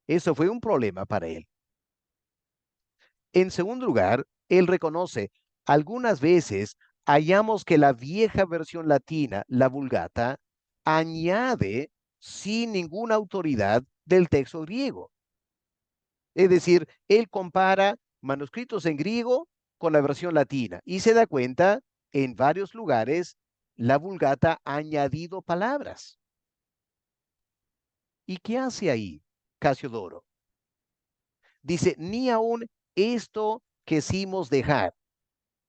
[SPEAKER 1] Eso fue un problema para él. En segundo lugar, él reconoce, algunas veces hallamos que la vieja versión latina, la Vulgata, añade sin ninguna autoridad del texto griego. Es decir, él compara manuscritos en griego con la versión latina y se da cuenta, en varios lugares, la Vulgata ha añadido palabras. ¿Y qué hace ahí Casiodoro? Dice, ni aún esto quisimos dejar.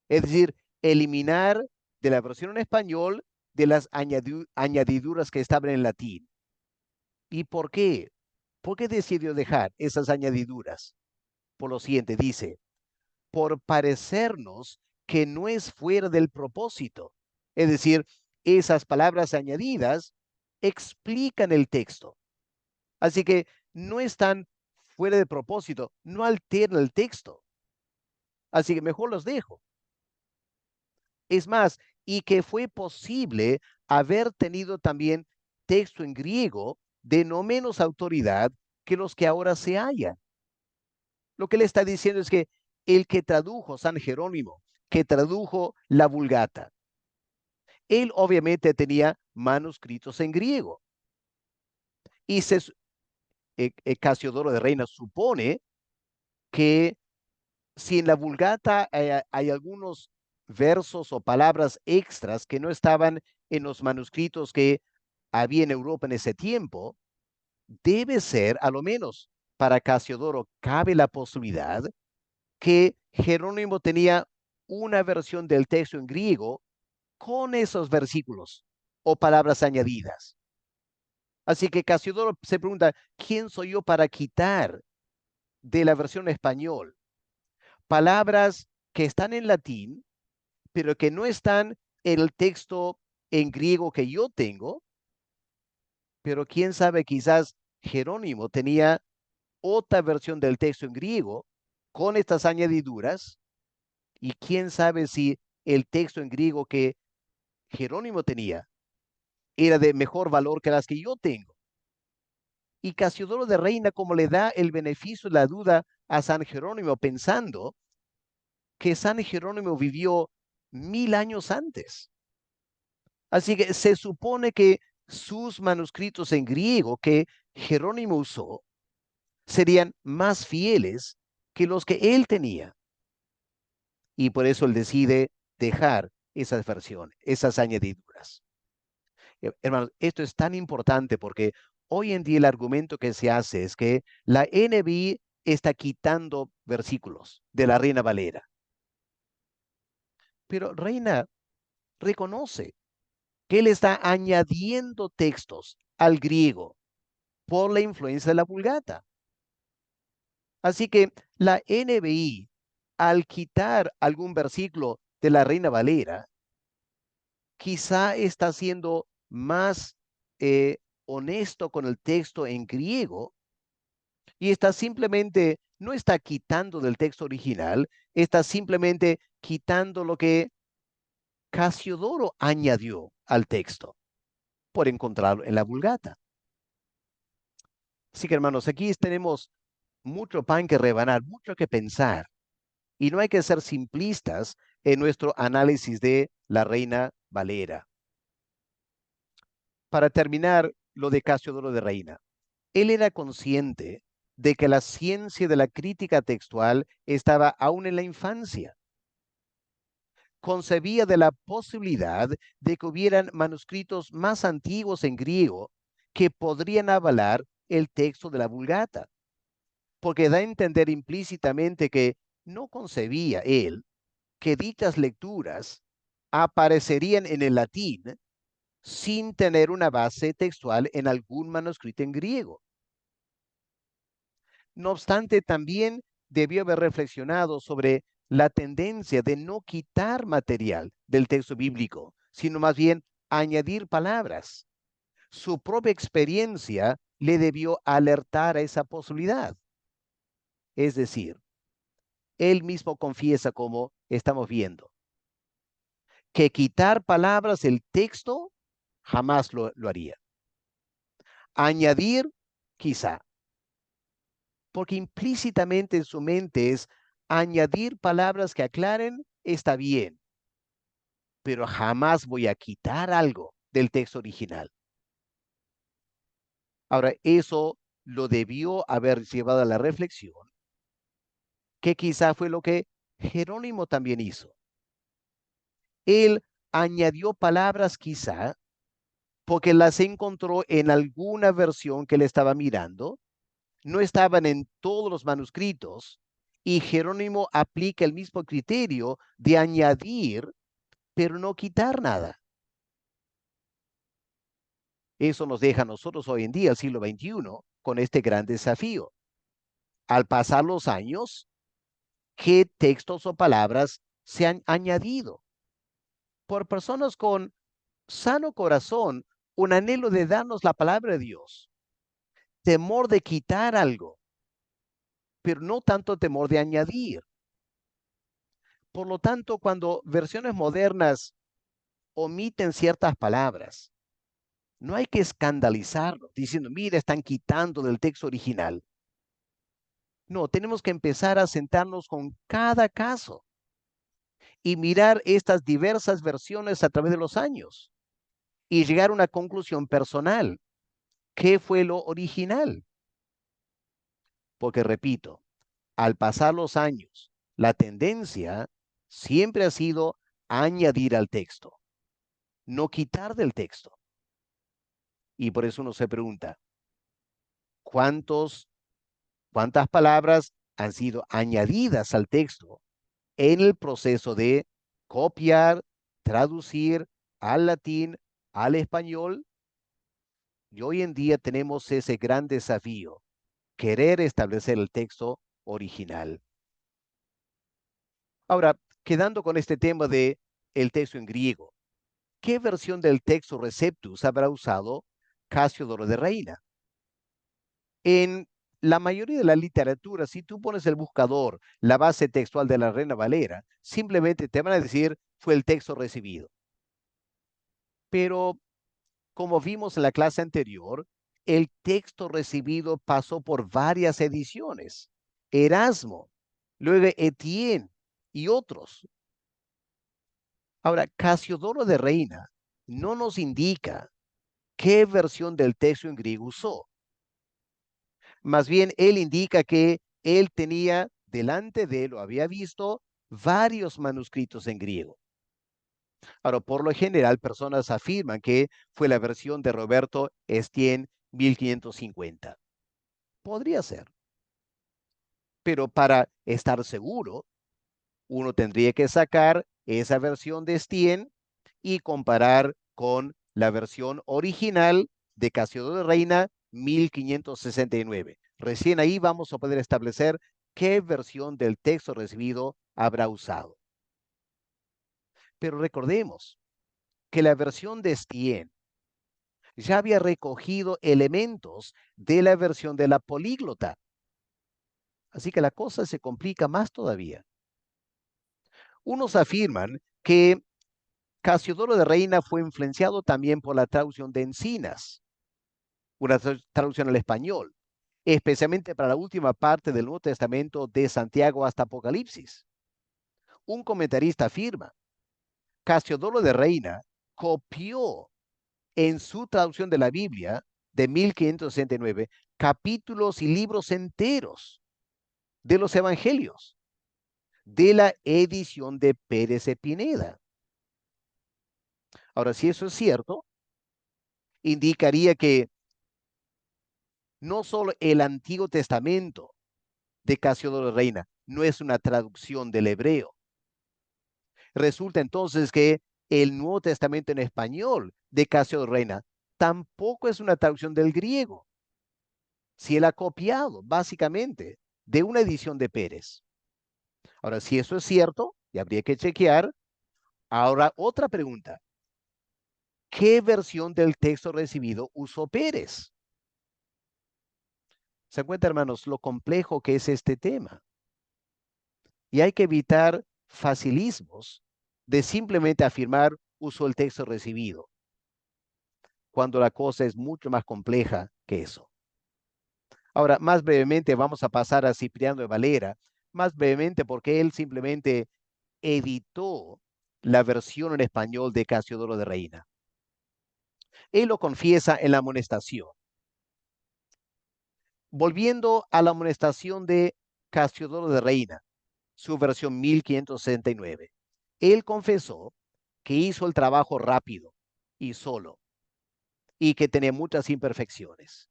[SPEAKER 1] Es decir, eliminar de la versión en español de las añadiduras que estaban en latín. ¿Y por qué? ¿Por qué decidió dejar esas añadiduras? Por lo siguiente, dice, por parecernos que no es fuera del propósito. Es decir, esas palabras añadidas explican el texto. Así que no están fuera de propósito, no alteran el texto. Así que mejor los dejo. Es más, y que fue posible haber tenido también texto en griego de no menos autoridad que los que ahora se hallan. Lo que le está diciendo es que el que tradujo San Jerónimo, que tradujo la Vulgata, él obviamente tenía manuscritos en griego. Y Casiodoro de Reina supone que si en la Vulgata hay algunos versos o palabras extras que no estaban en los manuscritos que había en Europa en ese tiempo, debe ser, a lo menos para Casiodoro, cabe la posibilidad que Jerónimo tenía una versión del texto en griego con esos versículos o palabras añadidas. Así que Casiodoro se pregunta, ¿quién soy yo para quitar de la versión español palabras que están en latín, pero que no están en el texto en griego que yo tengo? Pero quién sabe, quizás Jerónimo tenía otra versión del texto en griego con estas añadiduras, y quién sabe si el texto en griego que Jerónimo tenía era de mejor valor que las que yo tengo. Y Casiodoro de Reina, como le da el beneficio de la duda a San Jerónimo, pensando que San Jerónimo vivió 1000 años antes. Así que se supone que sus manuscritos en griego que Jerónimo usó serían más fieles que los que él tenía. Y por eso él decide dejar esas versiones, esas añadiduras. Hermanos, esto es tan importante porque hoy en día el argumento que se hace es que la NBI está quitando versículos de la Reina Valera. Pero Reina reconoce que él está añadiendo textos al griego por la influencia de la Vulgata. Así que la NBI, al quitar algún versículo de la Reina Valera, quizá está siendo más honesto con el texto en griego y está simplemente, no está quitando del texto original, está simplemente quitando lo que Casiodoro añadió al texto por encontrarlo en la Vulgata. Así que hermanos, aquí tenemos mucho pan que rebanar, mucho que pensar. Y no hay que ser simplistas en nuestro análisis de la Reina Valera. Para terminar, lo de Casiodoro de Reina. Él era consciente de que la ciencia de la crítica textual estaba aún en la infancia. Concebía de la posibilidad de que hubieran manuscritos más antiguos en griego que podrían avalar el texto de la Vulgata, porque da a entender implícitamente que no concebía él que dichas lecturas aparecerían en el latín sin tener una base textual en algún manuscrito en griego. No obstante, también debió haber reflexionado sobre la tendencia de no quitar material del texto bíblico, sino más bien añadir palabras. Su propia experiencia le debió alertar a esa posibilidad. Es decir, él mismo confiesa, como estamos viendo, que quitar palabras del texto jamás lo haría. Añadir, quizá, porque implícitamente en su mente es añadir palabras que aclaren, está bien, pero jamás voy a quitar algo del texto original. Ahora, eso lo debió haber llevado a la reflexión, que quizá fue lo que Jerónimo también hizo. Él añadió palabras quizá porque las encontró en alguna versión que le estaba mirando, no estaban en todos los manuscritos, y Jerónimo aplica el mismo criterio de añadir, pero no quitar nada. Eso nos deja a nosotros hoy en día, el siglo XXI, con este gran desafío. Al pasar los años, ¿qué textos o palabras se han añadido por personas con sano corazón, un anhelo de darnos la palabra de Dios, temor de quitar algo, pero no tanto temor de añadir? Por lo tanto, cuando versiones modernas omiten ciertas palabras, no hay que escandalizarnos diciendo, mira, están quitando del texto original. No, tenemos que empezar a sentarnos con cada caso y mirar estas diversas versiones a través de los años y llegar a una conclusión personal. ¿Qué fue lo original? Porque, repito, al pasar los años, la tendencia siempre ha sido añadir al texto, no quitar del texto. Y por eso uno se pregunta, ¿cuántas palabras han sido añadidas al texto en el proceso de copiar, traducir al latín, al español? Y hoy en día tenemos ese gran desafío, querer establecer el texto original. Ahora, quedando con este tema de el texto en griego, ¿qué versión del texto Receptus habrá usado Casiodoro de Reina? En la mayoría de la literatura, si tú pones el buscador, la base textual de la Reina Valera, simplemente te van a decir fue el texto recibido. Pero como vimos en la clase anterior, el texto recibido pasó por varias ediciones. Erasmo, luego Etienne y otros. Ahora, Casiodoro de Reina no nos indica qué versión del texto en griego usó. Más bien, él indica que él tenía delante de él, o había visto, varios manuscritos en griego. Ahora, por lo general, personas afirman que fue la versión de Roberto Estienne 1550. Podría ser. Pero para estar seguro, uno tendría que sacar esa versión de Estienne y comparar con la versión original de Casiodoro de Reina 1569. Recién ahí vamos a poder establecer qué versión del texto recibido habrá usado. Pero recordemos que la versión de Estienne ya había recogido elementos de la versión de la políglota. Así que la cosa se complica más todavía. Unos afirman que Casiodoro de Reina fue influenciado también por la traducción de Encinas, una traducción al español, especialmente para la última parte del Nuevo Testamento de Santiago hasta Apocalipsis. Un comentarista afirma, Casiodoro de Reina copió en su traducción de la Biblia de 1569 capítulos y libros enteros de los evangelios de la edición de Pérez de Pineda. Ahora, si eso es cierto, indicaría que no solo el Antiguo Testamento de Casiodoro de Reina no es una traducción del hebreo. Resulta entonces que el Nuevo Testamento en español de Casiodoro de Reina tampoco es una traducción del griego, si él ha copiado básicamente de una edición de Pérez. Ahora, si eso es cierto, y habría que chequear. Ahora, otra pregunta. ¿Qué versión del texto recibido usó Pérez? ¿Se cuenta, hermanos, lo complejo que es este tema? Y hay que evitar facilismos de simplemente afirmar usó el texto recibido, cuando la cosa es mucho más compleja que eso. Ahora, más brevemente vamos a pasar a Cipriano de Valera, más brevemente porque él simplemente editó la versión en español de Casiodoro de Reina. Él lo confiesa en la amonestación. Volviendo a la amonestación de Casiodoro de Reina, su versión 1569, él confesó que hizo el trabajo rápido y solo, y que tenía muchas imperfecciones.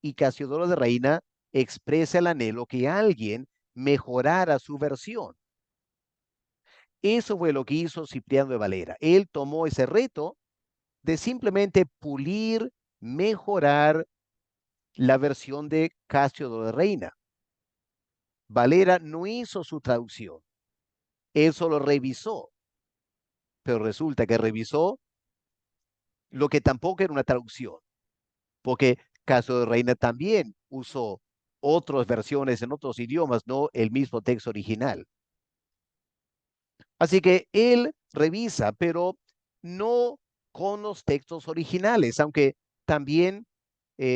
[SPEAKER 1] Y Casiodoro de Reina expresa el anhelo que alguien mejorara su versión. Eso fue lo que hizo Cipriano de Valera. Él tomó ese reto de simplemente pulir, mejorar la versión de Casiodoro de Reina. Valera no hizo su traducción, él solo revisó, pero resulta que revisó lo que tampoco era una traducción, porque Casiodoro de Reina también usó otras versiones en otros idiomas, no el mismo texto original. Así que él revisa, pero no con los textos originales, aunque también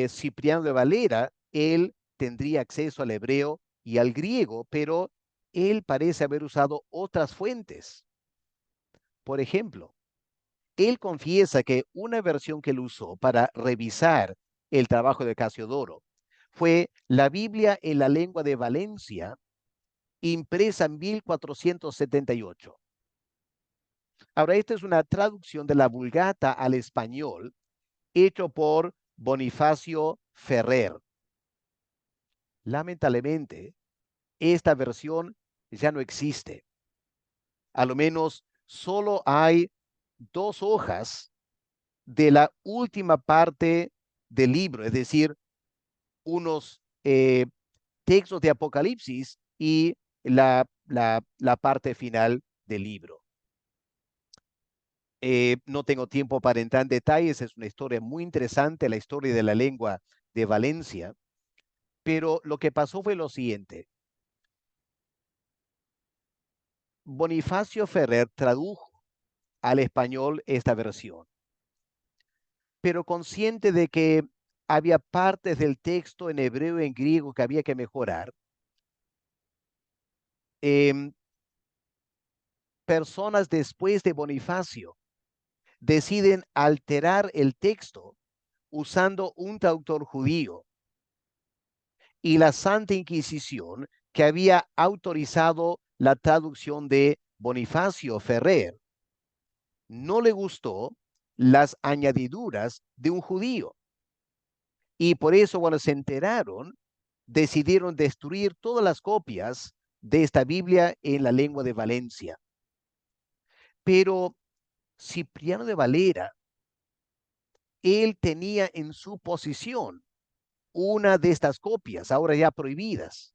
[SPEAKER 1] Cipriano de Valera, él tendría acceso al hebreo y al griego, pero él parece haber usado otras fuentes. Por ejemplo, él confiesa que una versión que él usó para revisar el trabajo de Casiodoro fue la Biblia en la lengua de Valencia, impresa en 1478. Ahora, esta es una traducción de la Vulgata al español, hecho por Bonifacio Ferrer. Lamentablemente, esta versión ya no existe. A lo menos solo hay 2 hojas de la última parte del libro, es decir, unos textos de Apocalipsis y la parte final del libro. No tengo tiempo para entrar en detalles, es una historia muy interesante, la historia de la lengua de Valencia, pero lo que pasó fue lo siguiente. Bonifacio Ferrer tradujo al español esta versión, pero consciente de que había partes del texto en hebreo y en griego que había que mejorar, em, personas después de Bonifacio deciden alterar el texto usando un traductor judío, y la Santa Inquisición, que había autorizado la traducción de Bonifacio Ferrer, no le gustó las añadiduras de un judío. Y por eso, cuando se enteraron, decidieron destruir todas las copias de esta Biblia en la lengua de Valencia. Pero Cipriano de Valera, él tenía en su posición una de estas copias, ahora ya prohibidas,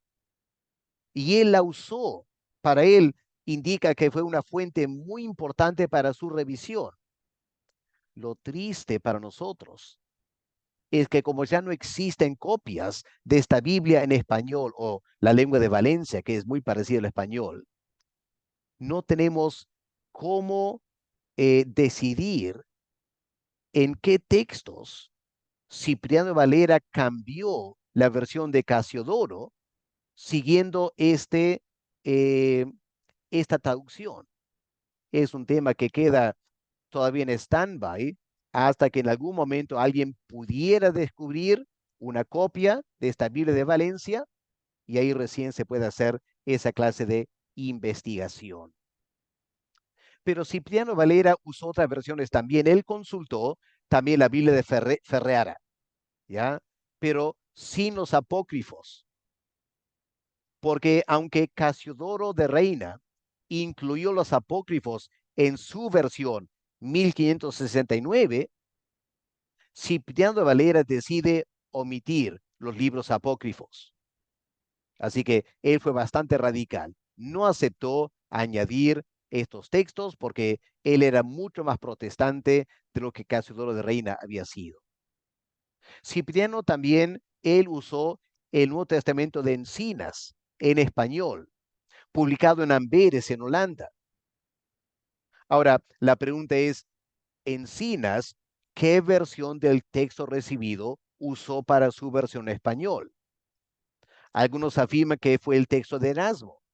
[SPEAKER 1] y él la usó. Para él indica que fue una fuente muy importante para su revisión. Lo triste para nosotros es que como ya no existen copias de esta Biblia en español o la lengua de Valencia, que es muy parecida al español, no tenemos cómo decidir en qué textos Cipriano de Valera cambió la versión de Casiodoro siguiendo eh, esta traducción. Es un tema que queda todavía en stand-by hasta que en algún momento alguien pudiera descubrir una copia de esta Biblia de Valencia y ahí recién se puede hacer esa clase de investigación. Pero Cipriano Valera usó otras versiones también. Él consultó también la Biblia de Ferreara, ¿ya? Pero sin los apócrifos, porque aunque Casiodoro de Reina incluyó los apócrifos en su versión 1569, Cipriano de Valera decide omitir los libros apócrifos. Así que él fue bastante radical. No aceptó añadir estos textos porque él era mucho más protestante de lo que Casiodoro de Reina había sido. Cipriano también, él usó el Nuevo Testamento de Encinas en español, publicado en Amberes, en Holanda. Ahora, la pregunta es, Encinas, ¿qué versión del texto recibido usó para su versión en español? Algunos afirman que fue el texto de Erasmo,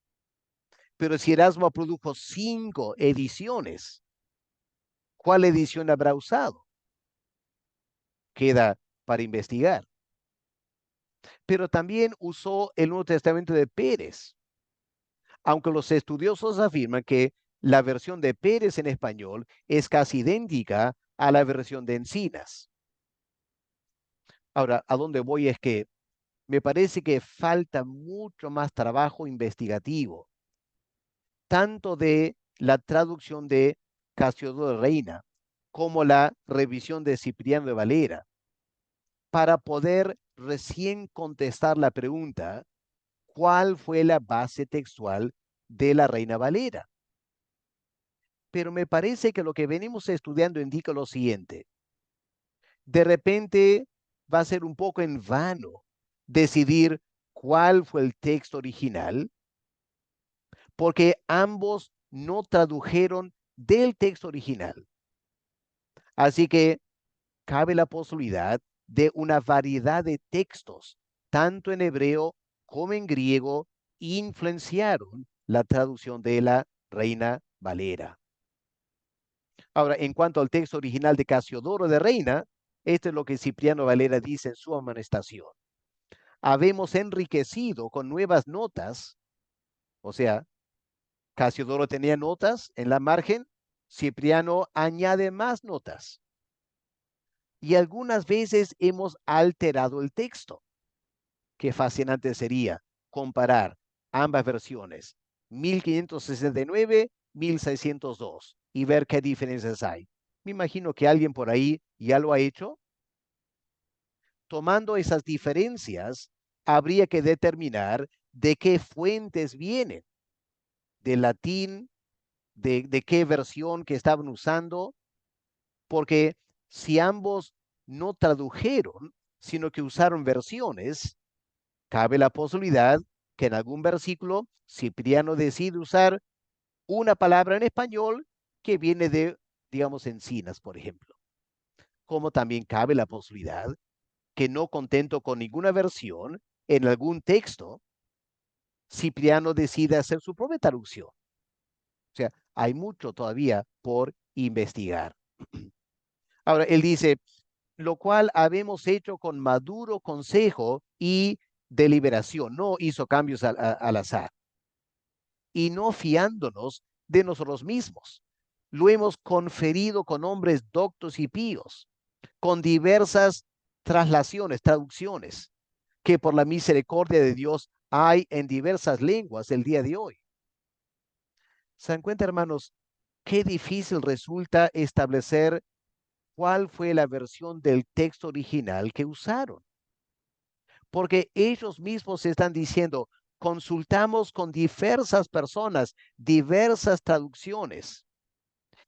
[SPEAKER 1] pero si Erasmo produjo 5 ediciones, ¿cuál edición habrá usado? Queda para investigar. Pero también usó el Nuevo Testamento de Pérez, aunque los estudiosos afirman que la versión de Pérez en español es casi idéntica a la versión de Encinas. Ahora, a dónde voy es que me parece que falta mucho más trabajo investigativo, tanto de la traducción de Casiodoro de Reina como la revisión de Cipriano de Valera, para poder recién contestar la pregunta, ¿cuál fue la base textual de la Reina Valera? Pero me parece que lo que venimos estudiando indica lo siguiente. De repente va a ser un poco en vano decidir cuál fue el texto original, porque ambos no tradujeron del texto original. Así que cabe la posibilidad de una variedad de textos, tanto en hebreo como en griego, influenciaron la traducción de la Reina Valera. Ahora, en cuanto al texto original de Casiodoro de Reina, esto es lo que Cipriano Valera dice en su amonestación. Habemos enriquecido con nuevas notas, o sea, Casiodoro tenía notas en la margen, Cipriano añade más notas. Y algunas veces hemos alterado el texto. Qué fascinante sería comparar ambas versiones, 1569, 1602, y ver qué diferencias hay. Me imagino que alguien por ahí ya lo ha hecho. Tomando esas diferencias, habría que determinar de qué fuentes vienen, del latín, de qué versión que estaban usando, porque si ambos no tradujeron, sino que usaron versiones, cabe la posibilidad que en algún versículo Cipriano decide usar una palabra en español que viene de, digamos, Encinas, por ejemplo. Como también cabe la posibilidad que no contento con ninguna versión, en algún texto, Cipriano decide hacer su propia traducción. O sea, hay mucho todavía por investigar. Ahora, él dice, lo cual habemos hecho con maduro consejo y deliberación, no hizo cambios al azar, y no fiándonos de nosotros mismos. Lo hemos conferido con hombres doctos y píos, con diversas traslaciones, traducciones, que por la misericordia de Dios hay en diversas lenguas el día de hoy. ¿Se dan cuenta, hermanos? qué difícil resulta establecer cuál fue la versión del texto original que usaron. Porque ellos mismos están diciendo, consultamos con diversas personas, diversas traducciones.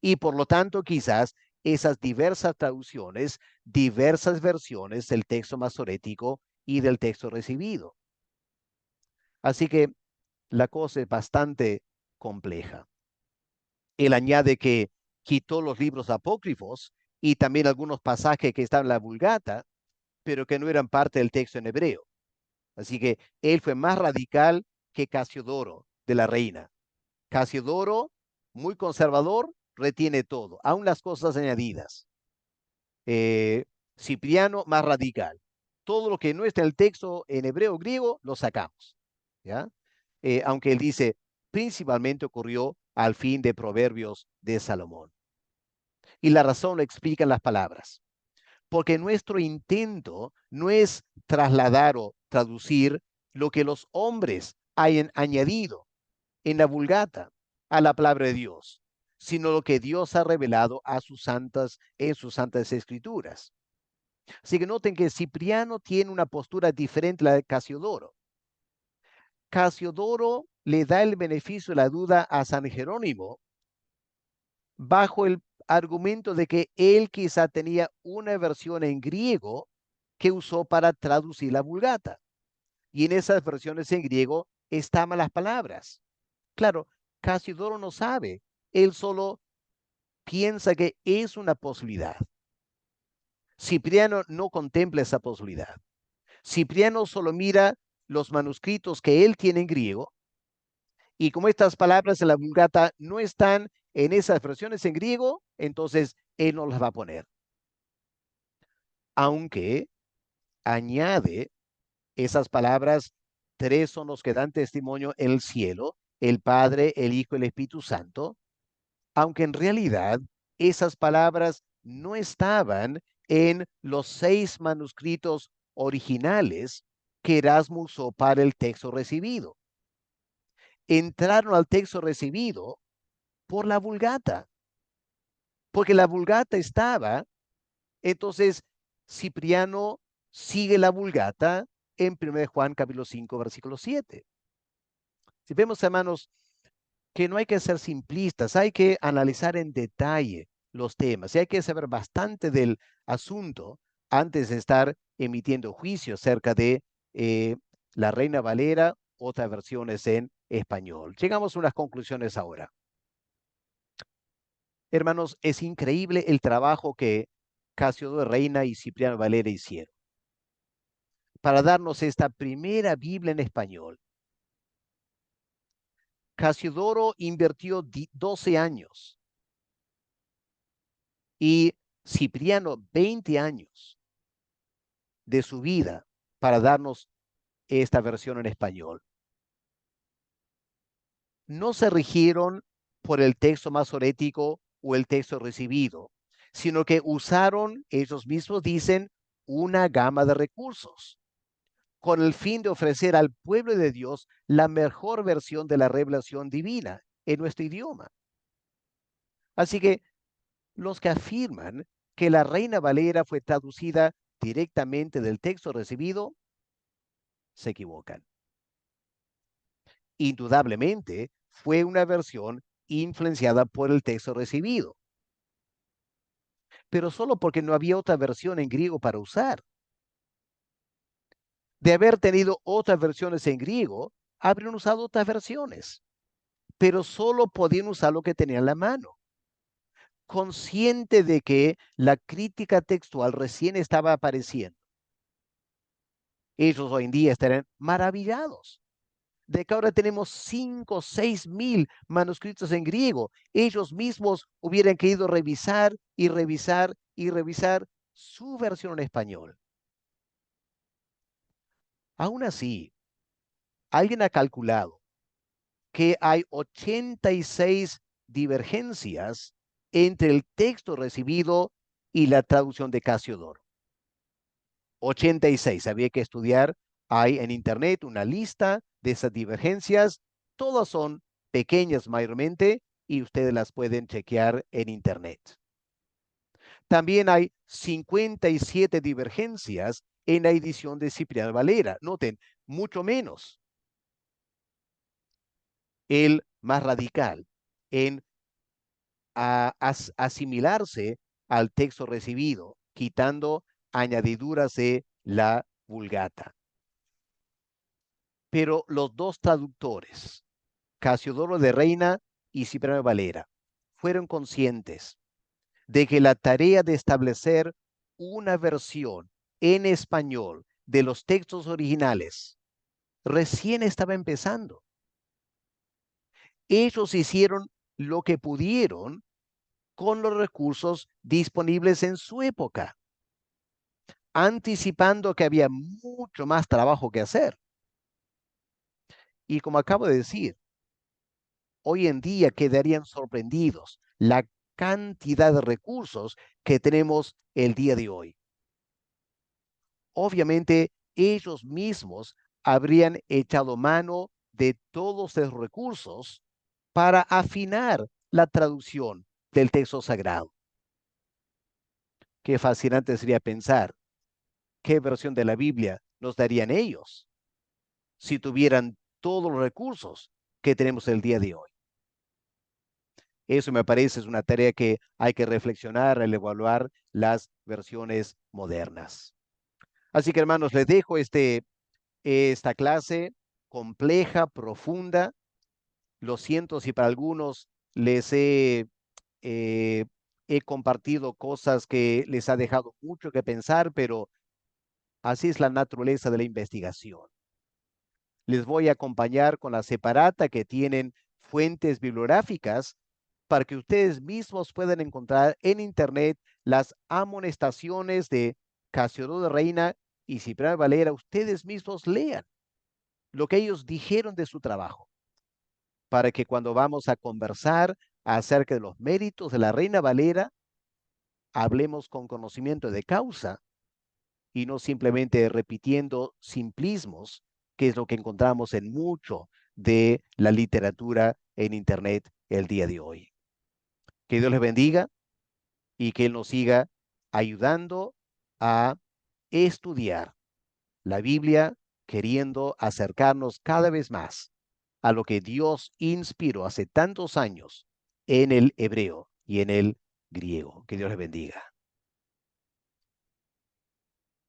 [SPEAKER 1] Y por lo tanto, quizás esas diversas traducciones, diversas versiones del texto masorético y del texto recibido. Así que la cosa es bastante compleja. Él añade que quitó los libros apócrifos y también algunos pasajes que estaban en la Vulgata, pero que no eran parte del texto en hebreo. Así que él fue más radical que Casiodoro de la Reina. Casiodoro, muy conservador, retiene todo, aun las cosas añadidas. Eh, Cipriano, más radical. Todo lo que no está en el texto en hebreo o griego, lo sacamos. ¿Ya? Aunque él dice, principalmente ocurrió al fin de Proverbios de Salomón. Y la razón lo explican las palabras. Porque nuestro intento no es trasladar o traducir lo que los hombres hayan añadido en la Vulgata a la palabra de Dios, sino lo que Dios ha revelado a en sus santas escrituras. Así que noten que Cipriano tiene una postura diferente a la de Casiodoro. Casiodoro le da el beneficio de la duda a San Jerónimo bajo el argumento de que él quizá tenía una versión en griego que usó para traducir la Vulgata. Y en esas versiones en griego estaban las palabras. Claro, Casiodoro no sabe, él solo piensa que es una posibilidad. Cipriano no contempla esa posibilidad. Cipriano solo mira los manuscritos que él tiene en griego y como estas palabras en la Vulgata no están en esas versiones en griego, entonces él no las va a poner. Aunque añade esas palabras, tres son los que dan testimonio en el cielo, el Padre, el Hijo y el Espíritu Santo, aunque en realidad esas palabras no estaban en los 6 manuscritos originales que Erasmo usó para el texto recibido. Entraron al texto recibido por la Vulgata, porque la Vulgata estaba, entonces Cipriano sigue la Vulgata en 1 Juan capítulo 5, versículo 7. Si vemos, hermanos, que no hay que ser simplistas, hay que analizar en detalle los temas y hay que saber bastante del asunto antes de estar emitiendo juicio acerca de eh, la Reina Valera, otras versiones en español. Llegamos a unas conclusiones ahora. Hermanos, es increíble el trabajo que Casiodoro Reina y Cipriano Valera hicieron para darnos esta primera Biblia en español. Casiodoro invirtió 12 años y Cipriano 20 años de su vida para darnos esta versión en español. No se rigieron por el texto masorético o el texto recibido, sino que usaron, ellos mismos dicen, una gama de recursos con el fin de ofrecer al pueblo de Dios la mejor versión de la revelación divina en nuestro idioma. Así que los que afirman que la Reina Valera fue traducida directamente del texto recibido, se equivocan. Indudablemente, fue una versión influenciada por el texto recibido, pero solo porque no había otra versión en griego para usar. De haber tenido otras versiones en griego, habrían usado otras versiones, pero solo podían usar lo que tenían en la mano. Consciente de que la crítica textual recién estaba apareciendo, ellos hoy en día estarán maravillados de que ahora tenemos 5 o 6 mil manuscritos en griego. Ellos mismos hubieran querido revisar y revisar y revisar su versión en español. Aún así, alguien ha calculado que hay 86 divergencias entre el texto recibido y la traducción de Casiodoro. 86, había que estudiar. Hay en internet una lista de esas divergencias. Todas son pequeñas mayormente, y ustedes las pueden chequear en internet. También hay 57 divergencias en la edición de Cipriano Valera. Noten, mucho menos. El más radical en asimilarse al texto recibido, quitando añadiduras de la Vulgata. Pero los dos traductores, Casiodoro de Reina y Cipriano de Valera, fueron conscientes de que la tarea de establecer una versión en español de los textos originales recién estaba empezando. Ellos hicieron lo que pudieron con los recursos disponibles en su época, anticipando que había mucho más trabajo que hacer. Y como acabo de decir, hoy en día quedarían sorprendidos la cantidad de recursos que tenemos el día de hoy. Obviamente, ellos mismos habrían echado mano de todos los recursos para afinar la traducción del texto sagrado. Qué fascinante sería pensar qué versión de la Biblia nos darían ellos si tuvieran todos los recursos que tenemos el día de hoy. Eso me parece es una tarea que hay que reflexionar al evaluar las versiones modernas. Así que, hermanos, les dejo esta clase compleja, profunda. Lo siento si para algunos les eh, he compartido cosas que les ha dejado mucho que pensar, pero así es la naturaleza de la investigación. Les voy a acompañar con la separata que tienen fuentes bibliográficas para que ustedes mismos puedan encontrar en internet las amonestaciones de Casiodoro de Reina y Cipriano de Valera. Ustedes mismos lean lo que ellos dijeron de su trabajo, para que cuando vamos a conversar acerca de los méritos de la Reina Valera, hablemos con conocimiento de causa y no simplemente repitiendo simplismos, que es lo que encontramos en mucho de la literatura en Internet el día de hoy. Que Dios les bendiga y que Él nos siga ayudando a estudiar la Biblia, queriendo acercarnos cada vez más a lo que Dios inspiró hace tantos años en el hebreo y en el griego. Que Dios les bendiga.